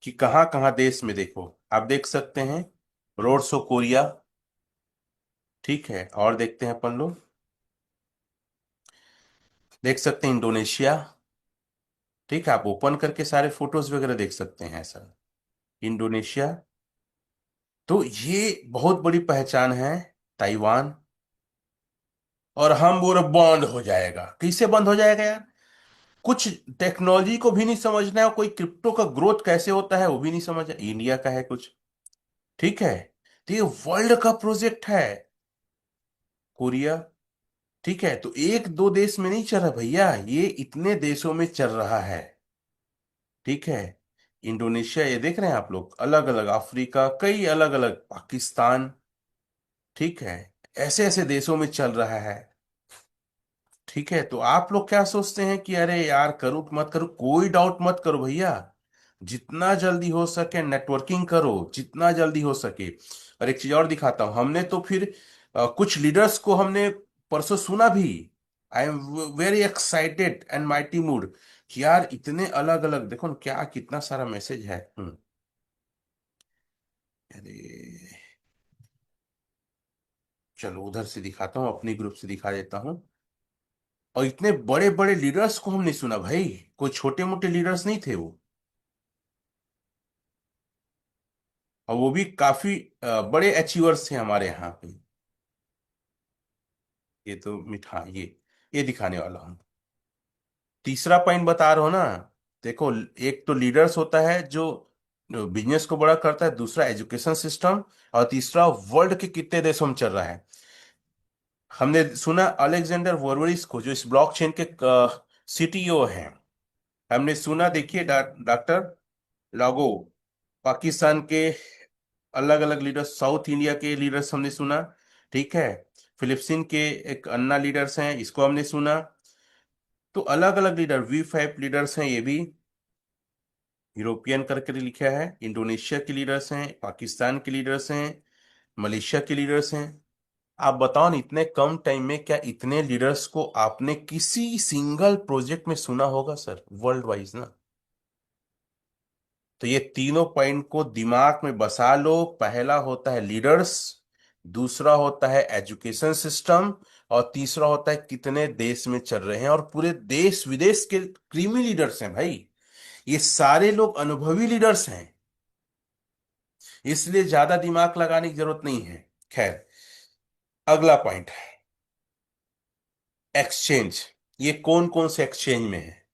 कि कहाँ कहाँ देश में, देखो आप देख सकते हैं, रोड शो कोरिया, ठीक है। और देखते हैं अपन लोग, देख सकते हैं इंडोनेशिया, ठीक है। आप ओपन करके सारे फोटोज वगैरह देख सकते हैं सर, इंडोनेशिया। तो ये बहुत बड़ी पहचान है, ताइवान। और हम बोल बंद हो जाएगा, कैसे बंद हो जाएगा यार? कुछ टेक्नोलॉजी को भी नहीं समझना है, कोई क्रिप्टो का ग्रोथ कैसे होता है वो भी नहीं समझ, इंडिया का है कुछ, ठीक है। तो ये वर्ल्ड का प्रोजेक्ट है, कोरिया, ठीक है। तो 1-2 देश में नहीं चल रहा भैया, ये इतने देशों में चल रहा है, ठीक है। इंडोनेशिया, ये देख रहे हैं आप लोग, अलग अलग, अफ्रीका, कई अलग अलग, पाकिस्तान, ठीक है। ऐसे ऐसे देशों में चल रहा है, ठीक है। तो आप लोग क्या सोचते हैं कि अरे यार करूं कि मत करूं? कोई डाउट मत करो भैया, जितना जल्दी हो सके नेटवर्किंग करो, जितना जल्दी हो सके। और एक चीज और दिखाता हूं, हमने तो फिर कुछ लीडर्स को हमने परसों सुना भी। I am very excited and mighty mood कि यार इतने अलग अलग, देखो ना क्या कितना सारा मैसेज है। अरे चलो उधर से दिखाता हूँ, अपनी ग्रुप से दिखा देता हूँ। और इतने बड़े बड़े लीडर्स को हमने सुना भाई, कोई छोटे मोटे लीडर्स नहीं थे वो। और वो भी काफी बड़े अचीवर्स थे हमारे यहाँ पे। ये तो मिठा, ये दिखाने वाला हूँ। तीसरा पॉइंट बता रहा हूँ ना, देखो, एक तो लीडर्स होता है जो बिजनेस को बड़ा करता है, दूसरा एजुकेशन सिस्टम, और तीसरा वर्ल्ड के कितने देशों में चल रहा है। हमने सुना अलेक्जेंडर वोर्वरिस को, जो इस ब्लॉकचेन के सीटीओ हैं। हमने सुना, देखिए, डॉक्टर लागो, पाकिस्तान के अलग अलग लीडर्स, साउथ इंडिया के लीडर्स हमने सुना, ठीक है। फिलिप्सिन के एक अन्ना लीडर्स हैं, इसको हमने सुना। तो अलग अलग लीडर, V5 लीडर्स हैं ये भी, यूरोपियन करके लिखा है। इंडोनेशिया के लीडर्स हैं, पाकिस्तान के लीडर्स हैं, मलेशिया के लीडर्स हैं। आप बताओ ना, इतने कम टाइम में क्या इतने लीडर्स को आपने किसी सिंगल प्रोजेक्ट में सुना होगा सर, वर्ल्ड वाइज ना? तो ये तीनों पॉइंट को दिमाग में बसा लो। पहला होता है लीडर्स, दूसरा होता है एजुकेशन सिस्टम, और तीसरा होता है कितने देश में चल रहे हैं। और पूरे देश विदेश के क्रीमी लीडर्स हैं भाई, ये सारे लोग अनुभवी लीडर्स हैं, इसलिए ज्यादा दिमाग लगाने की जरूरत नहीं है। खैर, अगला पॉइंट, एक्सचेंज। ये कौन कौन से एक्सचेंज में है?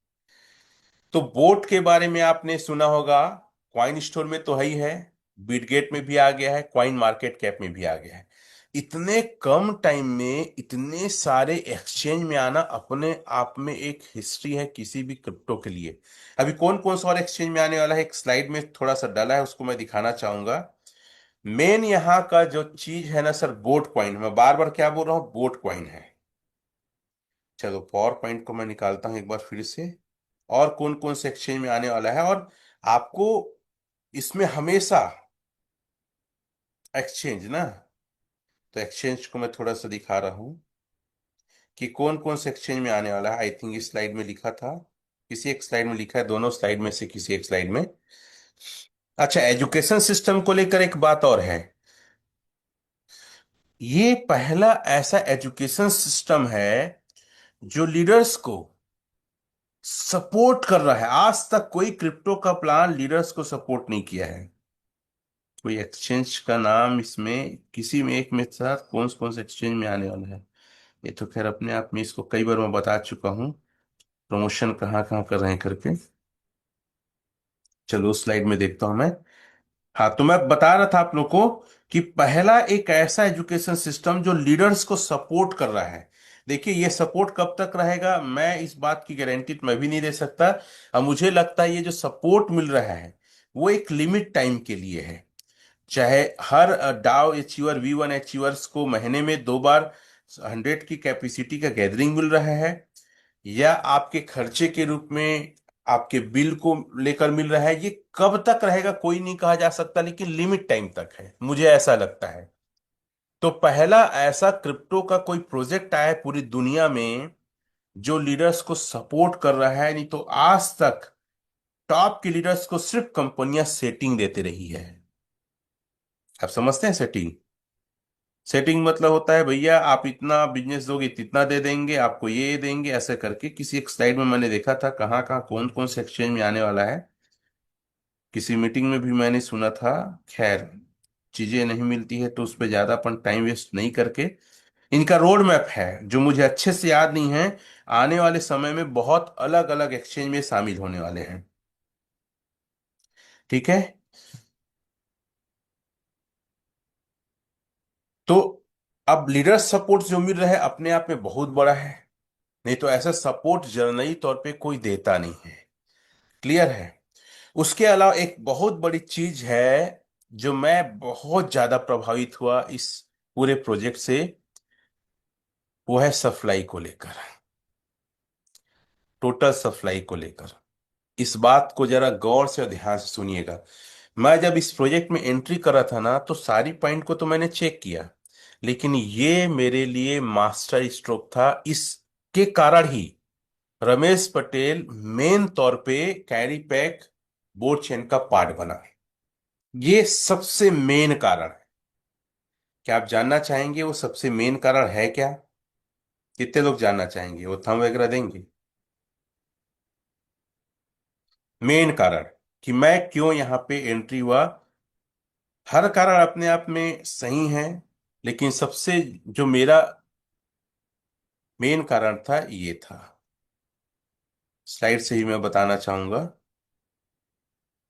तो बोट के बारे में आपने सुना होगा, कॉइन स्टोर में तो है ही है, बिटगेट में भी आ गया है, कॉइन मार्केट कैप में भी आ गया है। इतने कम टाइम में इतने सारे एक्सचेंज में आना अपने आप में एक हिस्ट्री है किसी भी क्रिप्टो के लिए। अभी कौन कौन सा और एक्सचेंज में आने वाला है, एक स्लाइड में थोड़ा सा डाला है, उसको मैं दिखाना चाहूंगा। मेन यहाँ का जो चीज है ना सर, बोट कॉइन। मैं बार बार क्या बोल रहा हूँ, बोट कॉइन है। चलो पावर पॉइंट को मैं निकालता हूं एक बार फिर से, और कौन कौन से एक्सचेंज में आने वाला है। और आपको इसमें हमेशा एक्सचेंज ना, तो एक्सचेंज को मैं थोड़ा सा दिखा रहा हूं कि कौन कौन से एक्सचेंज में आने वाला है। आई थिंक इस स्लाइड में लिखा था, किसी एक स्लाइड में लिखा है, दोनों स्लाइड में से किसी एक स्लाइड में। अच्छा, एजुकेशन सिस्टम को लेकर एक बात और है, ये पहला ऐसा एजुकेशन सिस्टम है जो लीडर्स को सपोर्ट कर रहा है। आज तक कोई क्रिप्टो का प्लान लीडर्स को सपोर्ट नहीं किया है। कोई एक्सचेंज का नाम इसमें किसी में एक में था, कौन कौन से एक्सचेंज में आने वाला है? ये तो खैर अपने आप में इसको कई बार मैं बता चुका हूँ, प्रमोशन कहाँ कहाँ कर रहे हैं करके। चलो उस स्लाइड में देखता हूं मैं। हाँ, तो मैं बता रहा था आप लोग को कि पहला एक ऐसा एजुकेशन सिस्टम जो लीडर्स को सपोर्ट कर रहा है। देखिए, ये सपोर्ट कब तक रहेगा मैं इस बात की गारंटी तो मैं भी नहीं दे सकता। अब मुझे लगता है ये जो सपोर्ट मिल रहा है वो एक लिमिट टाइम के लिए है। चाहे हर डाउ अचीवर V1 अचीवर्स को महीने में 2 बार 100 की कैपेसिटी का गैदरिंग मिल रहा है, या आपके खर्चे के रूप में आपके बिल को लेकर मिल रहा है, ये कब तक रहेगा कोई नहीं कहा जा सकता, लेकिन लिमिट टाइम तक है, मुझे ऐसा लगता है। तो पहला ऐसा क्रिप्टो का कोई प्रोजेक्ट आया है पूरी दुनिया में जो लीडर्स को सपोर्ट कर रहा है, नहीं तो आज तक टॉप के लीडर्स को सिर्फ कंपनियां सेटिंग देते रही है। आप समझते हैं सेटिंग? सेटिंग मतलब होता है भैया आप इतना बिजनेस दोगे तो इतना दे देंगे, आपको ये देंगे, ऐसे करके। किसी एक स्लाइड में मैंने देखा था कहाँ कहाँ कौन कौन से एक्सचेंज में आने वाला है, किसी मीटिंग में भी मैंने सुना था। खैर, चीजें नहीं मिलती है तो उस पर ज्यादा अपन टाइम वेस्ट नहीं करके, इनका रोड मैप है जो मुझे अच्छे से याद नहीं है, आने वाले समय में बहुत अलग अलग एक्सचेंज में शामिल होने वाले हैं। ठीक है, तो अब लीडर सपोर्ट जो मिल रहा है अपने आप में बहुत बड़ा है, नहीं तो ऐसा सपोर्ट जनरली तौर पे कोई देता नहीं है। क्लियर है? उसके अलावा एक बहुत बड़ी चीज है जो मैं बहुत ज्यादा प्रभावित हुआ इस पूरे प्रोजेक्ट से, वो है सप्लाई को लेकर, टोटल सप्लाई को लेकर। इस बात को जरा गौर से और ध्यान से सुनिएगा। मैं जब इस प्रोजेक्ट में एंट्री कर रहा था ना, तो सारी पॉइंट को तो मैंने चेक किया, लेकिन ये मेरे लिए मास्टर स्ट्रोक था। इसके कारण ही रमेश पटेल मेन तौर पे कैरी पैक बोर्ड चेन का पार्ट बना। ये सबसे मेन कारण है। क्या आप जानना चाहेंगे वो सबसे मेन कारण है क्या? कितने लोग जानना चाहेंगे? वो थंब वगैरह देंगे। मेन कारण कि मैं क्यों यहाँ पे एंट्री हुआ, हर कारण अपने आप में सही है, लेकिन सबसे जो मेरा मेन कारण था ये था, स्लाइड से ही मैं बताना चाहूंगा।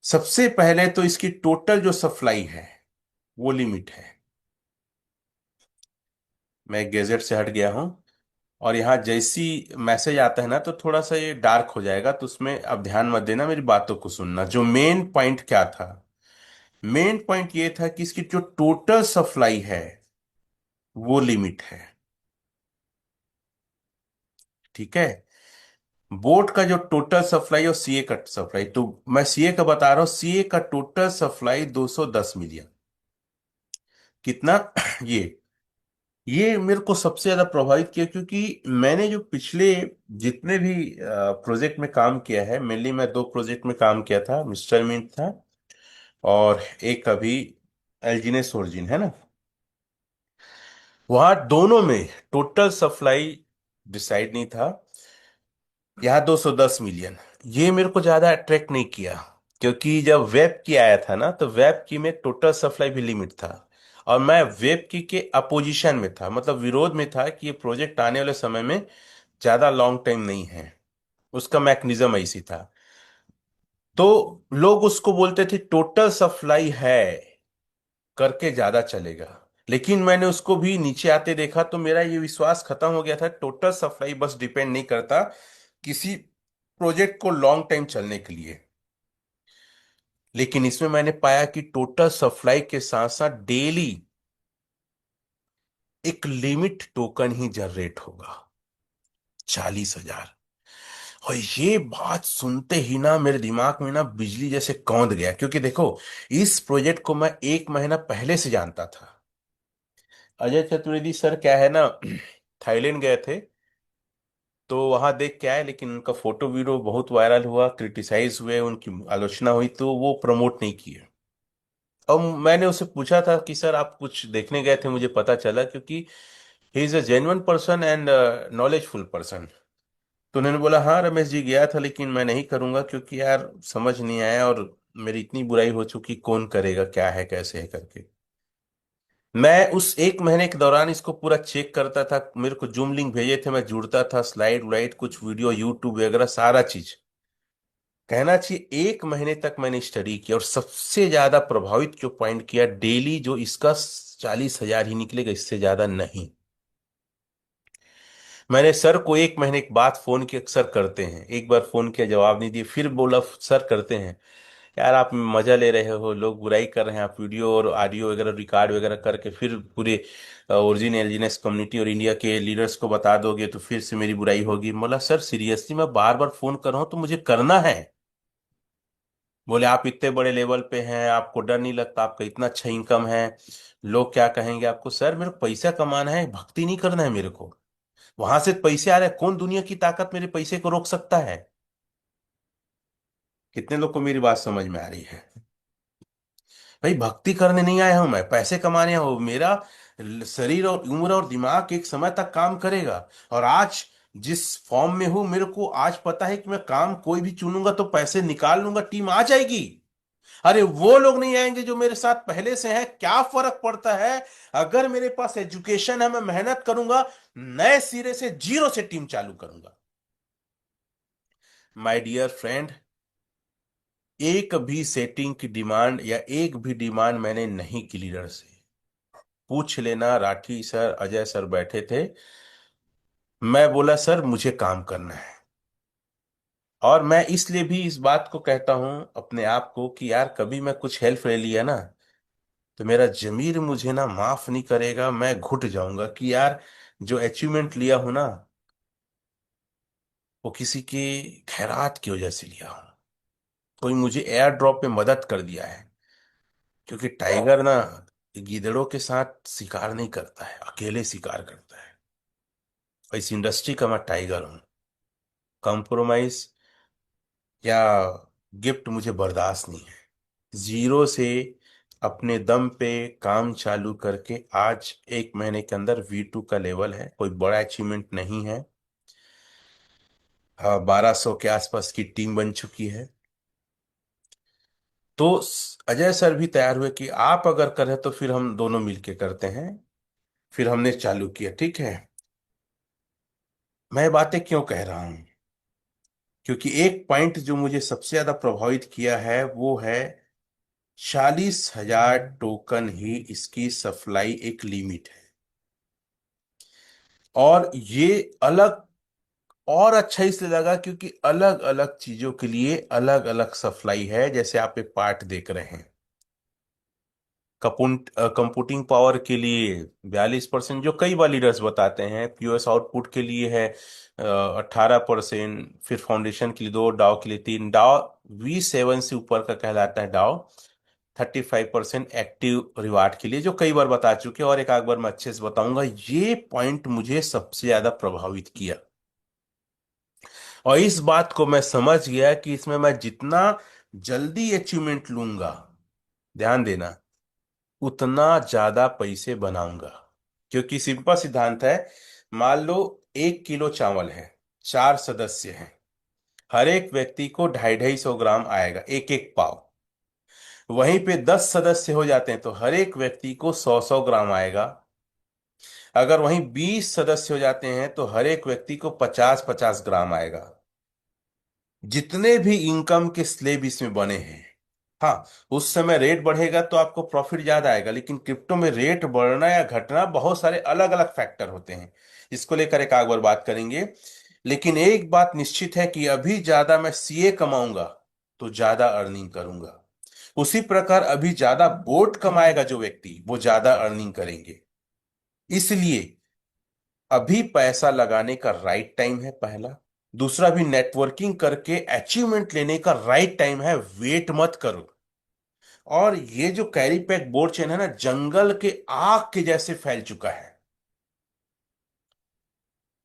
सबसे पहले तो इसकी टोटल जो सप्लाई है वो लिमिट है। मैं गैजेट से हट गया हूं, और यहाँ जैसी मैसेज आता है ना तो थोड़ा सा ये डार्क हो जाएगा, तो उसमें अब ध्यान मत देना, मेरी बातों को सुनना। जो मेन पॉइंट क्या था, मेन पॉइंट ये था कि इसकी जो टोटल सप्लाई है वो लिमिट है। ठीक है, बोट का जो टोटल सप्लाई और सीए का सप्लाई, तो मैं सीए का बता रहा हूं, सीए का टोटल सप्लाई 210 मिलियन। कितना? ये ये मेरे को सबसे ज्यादा प्रभावित किया, क्योंकि मैंने जो पिछले जितने भी प्रोजेक्ट में काम किया है, मेनली मैं 2 प्रोजेक्ट में काम किया था, मिस्टर मिंट था और एक अभी एल्जिनेस ओरिजिन है ना। वहां दोनों में टोटल सप्लाई डिसाइड नहीं था। यहाँ 210 मिलियन, ये मेरे को ज्यादा अट्रैक्ट नहीं किया, क्योंकि जब वेब की आया था ना, तो वेब की में टोटल सप्लाई भी लिमिट था। और मैं वेब की के अपोजिशन में था, मतलब विरोध में था कि ये प्रोजेक्ट आने वाले समय में ज्यादा लॉन्ग टाइम नहीं है। उसका मैकेनिज्म ऐसी था। तो लोग उसको बोलते थे टोटल सप्लाई है, करके ज्यादा चलेगा। लेकिन मैंने उसको भी नीचे आते देखा तो मेरा ये विश्वास खत्म हो गया था। टोटल सप्लाई बस डिपेंड नहीं करता किसी प्रोजेक्ट को लॉन्ग टाइम चलने के लिए। लेकिन इसमें मैंने पाया कि टोटल सप्लाई के साथ साथ डेली एक लिमिट टोकन ही जनरेट होगा, 40,000। और ये बात सुनते ही ना मेरे दिमाग में ना बिजली जैसे कौंध गया, क्योंकि देखो, इस प्रोजेक्ट को मैं 1 महीना पहले से जानता था। अजय चतुर्वेदी सर क्या है ना, थाईलैंड गए थे, तो वहां देख के आए, लेकिन उनका फोटो वीडियो बहुत वायरल हुआ, क्रिटिसाइज हुए, उनकी आलोचना हुई, तो वो प्रमोट नहीं किए। और मैंने उससे पूछा था कि सर आप कुछ देखने गए थे, मुझे पता चला, क्योंकि he is a genuine person and knowledgeful person. तो उन्होंने बोला हाँ रमेश जी गया था, लेकिन मैं नहीं करूंगा, क्योंकि यार समझ नहीं आया, और मेरी इतनी बुराई हो चुकी, कौन करेगा, क्या है कैसे है करके। मैं उस 1 महीने के दौरान इसको पूरा चेक करता था, मेरे को जूम लिंक भेजे थे, मैं जुड़ता था, स्लाइड वाइड कुछ वीडियो यूट्यूब वगैरह सारा चीज। कहना चाहिए 1 महीने तक मैंने स्टडी किया, और सबसे ज्यादा प्रभावित जो पॉइंट किया, डेली जो इसका 40,000 ही निकलेगा, इससे ज्यादा नहीं। मैंने सर को 1 महीने के बाद फोन किया, सर करते हैं, एक बार फोन किया जवाब नहीं दिए, फिर बोला सर करते हैं। यार आप मजा ले रहे हो, लोग बुराई कर रहे हैं, आप वीडियो और ऑडियो वगैरह रिकॉर्ड वगैरह करके फिर पूरे ओरिजिन एलजीनेस कम्युनिटी और इंडिया के लीडर्स को बता दोगे, तो फिर से मेरी बुराई होगी। बोला सर सीरियसली मैं बार बार फोन कर रहा हूं तो मुझे करना है। बोले आप इतने बड़े लेवल पे हैं, आपको डर नहीं लगता, आपका इतना अच्छा इनकम है, लोग क्या कहेंगे आपको। सर मेरे को पैसा कमाना है, भक्ति नहीं करना है मेरे को। वहां से पैसे आ रहे हैं, कौन दुनिया की ताकत मेरे पैसे को रोक सकता है। कितने लोग को मेरी बात समझ में आ रही है? भाई भक्ति करने नहीं आया हूं, मैं पैसे कमाने हूं। मेरा शरीर और उम्र और दिमाग एक समय तक काम करेगा। और आज जिस फॉर्म में हूं, मेरे को आज पता है कि मैं काम कोई भी चुनूंगा तो पैसे निकाल लूंगा, टीम आ जाएगी। अरे वो लोग नहीं आएंगे जो मेरे साथ पहले से हैं, क्या फर्क पड़ता है? अगर मेरे पास एजुकेशन है, मैं मेहनत करूंगा, नए सिरे से जीरो से टीम चालू करूंगा। माय डियर फ्रेंड, एक भी सेटिंग की डिमांड या एक भी डिमांड मैंने नहीं की लीडर से। पूछ लेना, राठी सर अजय सर बैठे थे, मैं बोला सर मुझे काम करना है। और मैं इसलिए भी इस बात को कहता हूं अपने आप को कि यार कभी मैं कुछ हेल्प ले लिया ना, तो मेरा जमीर मुझे ना माफ नहीं करेगा, मैं घुट जाऊंगा कि यार जो अचीवमेंट लिया हूं ना, वो किसी के खैरात की वजह से लिया हूं। कोई मुझे एयर ड्रॉप में मदद कर दिया है। क्योंकि टाइगर ना गीदड़ों के साथ शिकार नहीं करता है, अकेले शिकार करता है। और इस इंडस्ट्री का मैं टाइगर हूं। कॉम्प्रोमाइज या गिफ्ट मुझे बर्दाश्त नहीं है। जीरो से अपने दम पे काम चालू करके आज 1 महीने के अंदर V2 का लेवल है, कोई बड़ा अचीवमेंट नहीं है। हाँ, 1200 के आसपास की टीम बन चुकी है। तो अजय सर भी तैयार हुए कि आप अगर करें तो फिर हम दोनों मिलके करते हैं। फिर हमने चालू किया, ठीक है। मैं बातें क्यों कह रहा हूं? क्योंकि एक पॉइंट जो मुझे सबसे ज्यादा प्रभावित किया है वो है 40,000 टोकन ही इसकी सप्लाई एक लिमिट है। और ये अलग, और अच्छा इसलिए लगा क्योंकि अलग अलग चीजों के लिए अलग अलग सप्लाई है। जैसे आप एक पार्ट देख रहे हैं, कंप्यूटिंग पावर के लिए 42%, जो कई बार लीडर्स बताते हैं। पीओएस आउटपुट के लिए है 18%। फिर फाउंडेशन के लिए दो, डाउ के लिए तीन। डाउ V7 से ऊपर का कहलाता है डाउ। 35% एक्टिव रिवार्ड के लिए, जो कई बार बता चुके हैं, और एक आध बार मैं अच्छे से बताऊंगा। ये पॉइंट मुझे सबसे ज्यादा प्रभावित किया। और इस बात को मैं समझ गया कि इसमें मैं जितना जल्दी अचीवमेंट लूंगा, ध्यान देना, उतना ज्यादा पैसे बनाऊंगा। क्योंकि सिंपल सिद्धांत है, मान लो 1 किलो चावल है, 4 सदस्य हैं, हर एक व्यक्ति को 250 250 ग्राम आएगा, एक एक पाव। वहीं पे 10 सदस्य हो जाते हैं तो हर एक व्यक्ति को 100 100 ग्राम आएगा। अगर वहीं 20 सदस्य हो जाते हैं तो हर एक व्यक्ति को 50 50 ग्राम आएगा। जितने भी इनकम के स्लेब इसमें बने हैं, हाँ, उस समय रेट बढ़ेगा तो आपको प्रॉफिट ज्यादा आएगा, लेकिन क्रिप्टो में रेट बढ़ना या घटना बहुत सारे अलग अलग फैक्टर होते हैं। इसको लेकर एक आग बार बात करेंगे। लेकिन एक बात निश्चित है कि अभी ज्यादा मैं सीए कमाऊंगा तो ज्यादा अर्निंग करूंगा। उसी प्रकार अभी ज्यादा बोट कमाएगा जो व्यक्ति, वो ज्यादा अर्निंग करेंगे। इसलिए अभी पैसा लगाने का राइट टाइम है, पहला। दूसरा, भी नेटवर्किंग करके अचीवमेंट लेने का राइट टाइम है, वेट मत करो। और ये जो कैरी पैक बोर्ड चेन है ना, जंगल के आग के जैसे फैल चुका है।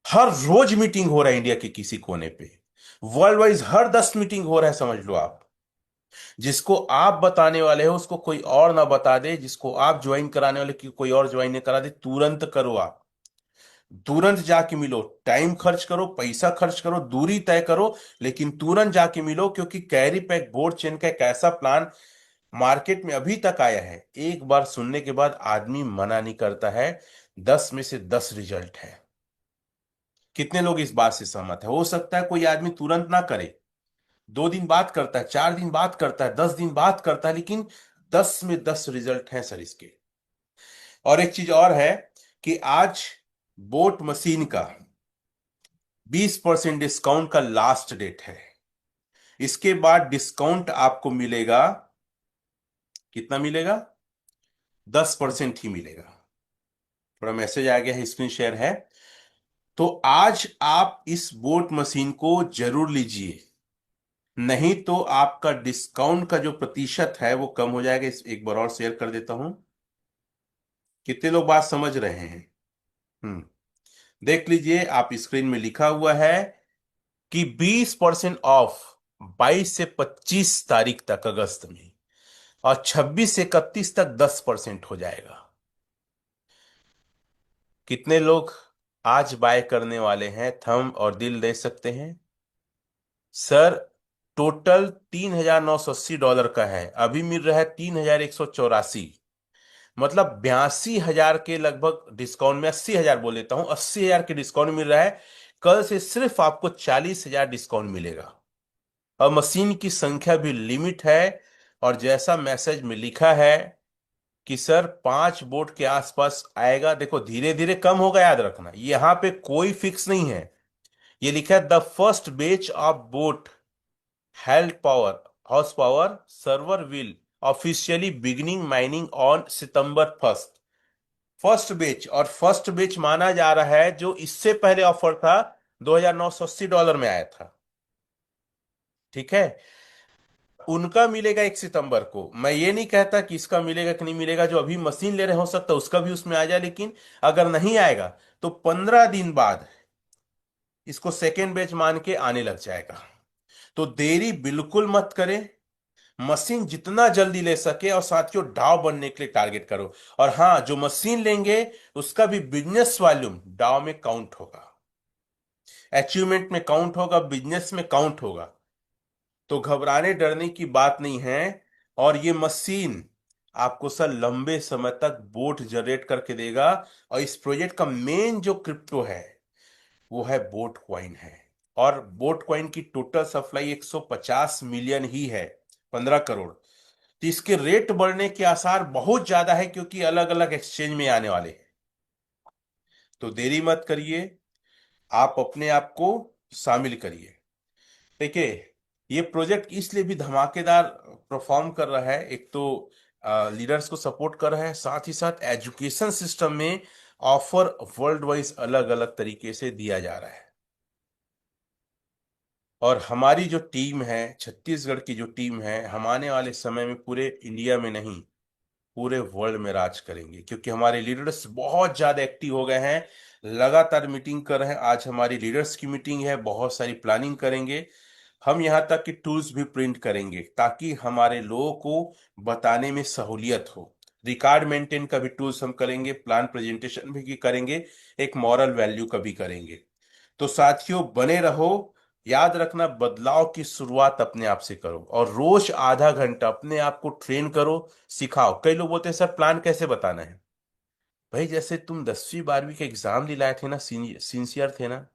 हर रोज मीटिंग हो रहा है इंडिया के किसी कोने पे। वर्ल्ड वाइज हर 10 मीटिंग हो रहा है, समझ लो आप। जिसको आप बताने वाले हो उसको कोई और ना बता दे, जिसको आप ज्वाइन कराने वाले की कोई और ज्वाइन नहीं करा दे, तुरंत करो आप। तुरंत जाके मिलो, टाइम खर्च करो, पैसा खर्च करो, दूरी तय करो, लेकिन तुरंत जाके मिलो। क्योंकि कैरी पैक बोर्ड चेन का एक ऐसा प्लान मार्केट में अभी तक आया है, एक बार सुनने के बाद आदमी मना नहीं करता है। 10 में से 10 रिजल्ट है। कितने लोग इस बात से सहमत है? हो सकता है कोई आदमी तुरंत ना करे, 2 दिन बात करता है, 4 दिन बात करता है, 10 दिन बात करता है, लेकिन 10 में 10 रिजल्ट है सर इसके। और एक चीज और है कि आज बोट मशीन का 20% डिस्काउंट का लास्ट डेट है। इसके बाद डिस्काउंट आपको मिलेगा, कितना मिलेगा? 10% ही मिलेगा। थोड़ा मैसेज आ गया है, स्क्रीन शेयर है। तो आज आप इस बोट मशीन को जरूर लीजिए, नहीं तो आपका डिस्काउंट का जो प्रतिशत है वो कम हो जाएगा। इस एक बार और शेयर कर देता हूं। कितने लोग बात समझ रहे हैं? हम्म देख लीजिए, आप स्क्रीन में लिखा हुआ है कि 20% ऑफ 22 से 25 तारीख तक अगस्त में, और 26 से 31 तक 10% हो जाएगा। कितने लोग आज बाय करने वाले हैं? थंब और दिल दे सकते हैं। सर, टोटल $3,980 का है, अभी मिल रहा है 3,184। मतलब 82,000 के लगभग डिस्काउंट में, 80,000 बोल देता हूं, 80,000 के डिस्काउंट मिल रहा है। कल से सिर्फ आपको 40,000 डिस्काउंट मिलेगा। और मशीन की संख्या भी लिमिट है। और जैसा मैसेज में लिखा है कि सर 5 बोट के आसपास आएगा, देखो धीरे धीरे कम होगा, याद रखना यहां पे कोई फिक्स नहीं है। ये लिखा है द फर्स्ट बेच of boat held power horse power server will officially beginning mining on September 1। First बेच, और फर्स्ट बेच माना जा रहा है जो इससे पहले ऑफर था, $2,980 में आया था। ठीक है, उनका मिलेगा 1 सितंबर को। मैं ये नहीं कहता कि इसका मिलेगा कि नहीं मिलेगा, जो अभी मशीन ले रहे हो सकता है उसका भी उसमें आ जाए, लेकिन अगर नहीं आएगा तो 15 दिन बाद इसको सेकेंड बैच मान के आने लग जाएगा। तो देरी बिल्कुल मत करें, मशीन जितना जल्दी ले सके, और साथियों डाव बनने के लिए टारगेट करो। और हाँ, जो मशीन लेंगे उसका भी बिजनेस वॉल्यूम डाव में काउंट होगा, अचीवमेंट में काउंट होगा, बिजनेस में काउंट होगा। तो घबराने डरने की बात नहीं है। और ये मशीन आपको सर लंबे समय तक बोट जनरेट करके देगा। और इस प्रोजेक्ट का मेन जो क्रिप्टो है वो है बोट क्वाइन है। और बोट क्वाइन की टोटल सप्लाई 150 मिलियन ही है, 15 करोड़। तो इसके रेट बढ़ने के आसार बहुत ज्यादा है, क्योंकि अलग अलग एक्सचेंज में आने वाले हैं। तो देरी मत करिए, आप अपने आप को शामिल करिए। देखिए, ये प्रोजेक्ट इसलिए भी धमाकेदार परफॉर्म कर रहा है, एक तो लीडर्स को सपोर्ट कर रहा है, साथ ही साथ एजुकेशन सिस्टम में ऑफर वर्ल्ड वाइज अलग अलग तरीके से दिया जा रहा है। और हमारी जो टीम है, छत्तीसगढ़ की जो टीम है, हम आने वाले समय में पूरे इंडिया में नहीं, पूरे वर्ल्ड में राज करेंगे। क्योंकि हमारे लीडर्स बहुत ज्यादा एक्टिव हो गए हैं, लगातार मीटिंग कर रहे हैं। आज हमारी लीडर्स की मीटिंग है, बहुत सारी प्लानिंग करेंगे। हम यहाँ तक कि टूल्स भी प्रिंट करेंगे ताकि हमारे लोगों को बताने में सहूलियत हो। रिकॉर्ड मेंटेन का भी टूल्स हम करेंगे, प्लान प्रेजेंटेशन भी करेंगे, एक मॉरल वैल्यू का भी करेंगे। तो साथियों बने रहो। याद रखना, बदलाव की शुरुआत अपने आप से करो और रोज आधा घंटा अपने आप को ट्रेन करो, सिखाओ। कई लोग बोलते हैं सर प्लान कैसे बताना है। भाई जैसे तुम 10वीं 12वीं के एग्जाम दिलाए थे ना, सिंसियर थे ना,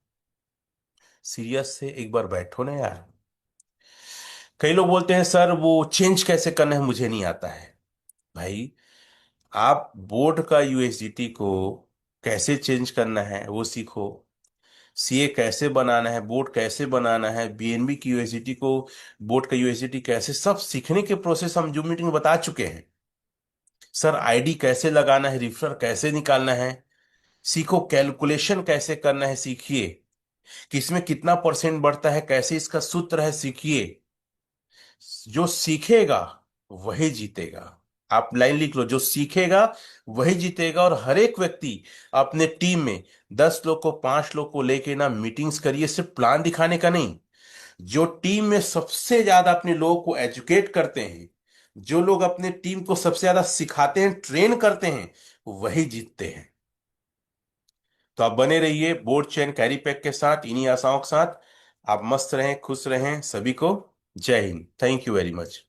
सीरियस से एक बार बैठो ना यार। कई लोग बोलते हैं सर वो चेंज कैसे करना है मुझे नहीं आता है। भाई आप बोर्ड का यूएसडीटी को कैसे चेंज करना है वो सीखो। सीए कैसे बनाना है, बोर्ड कैसे बनाना है, बीएनबी की यूएसडीटी को, बोर्ड का यूएसडीटी कैसे, सब सीखने के प्रोसेस हम जूम मीटिंग में बता चुके हैं। सर आईडी कैसे लगाना है, रिफर कैसे निकालना है सीखो, कैलकुलेशन कैसे करना है सीखिए, किसमें कितना परसेंट बढ़ता है, कैसे इसका सूत्र है सीखिए। जो सीखेगा वही जीतेगा। आप लाइन लिख लो, जो सीखेगा वही जीतेगा। और हर एक व्यक्ति अपने टीम में 10 लोग को, 5 लोग को लेके ना मीटिंग्स करिए, सिर्फ प्लान दिखाने का नहीं। जो टीम में सबसे ज्यादा अपने लोगों को एजुकेट करते हैं, जो लोग अपने टीम को सबसे ज्यादा सिखाते हैं, ट्रेन करते हैं, वही जीतते हैं। तो आप बने रहिए बोर्ड चेन कैरी पैक के साथ, इन्हीं आशाओं के साथ। आप मस्त रहें, खुश रहें। सभी को जय Hind. Thank you very much.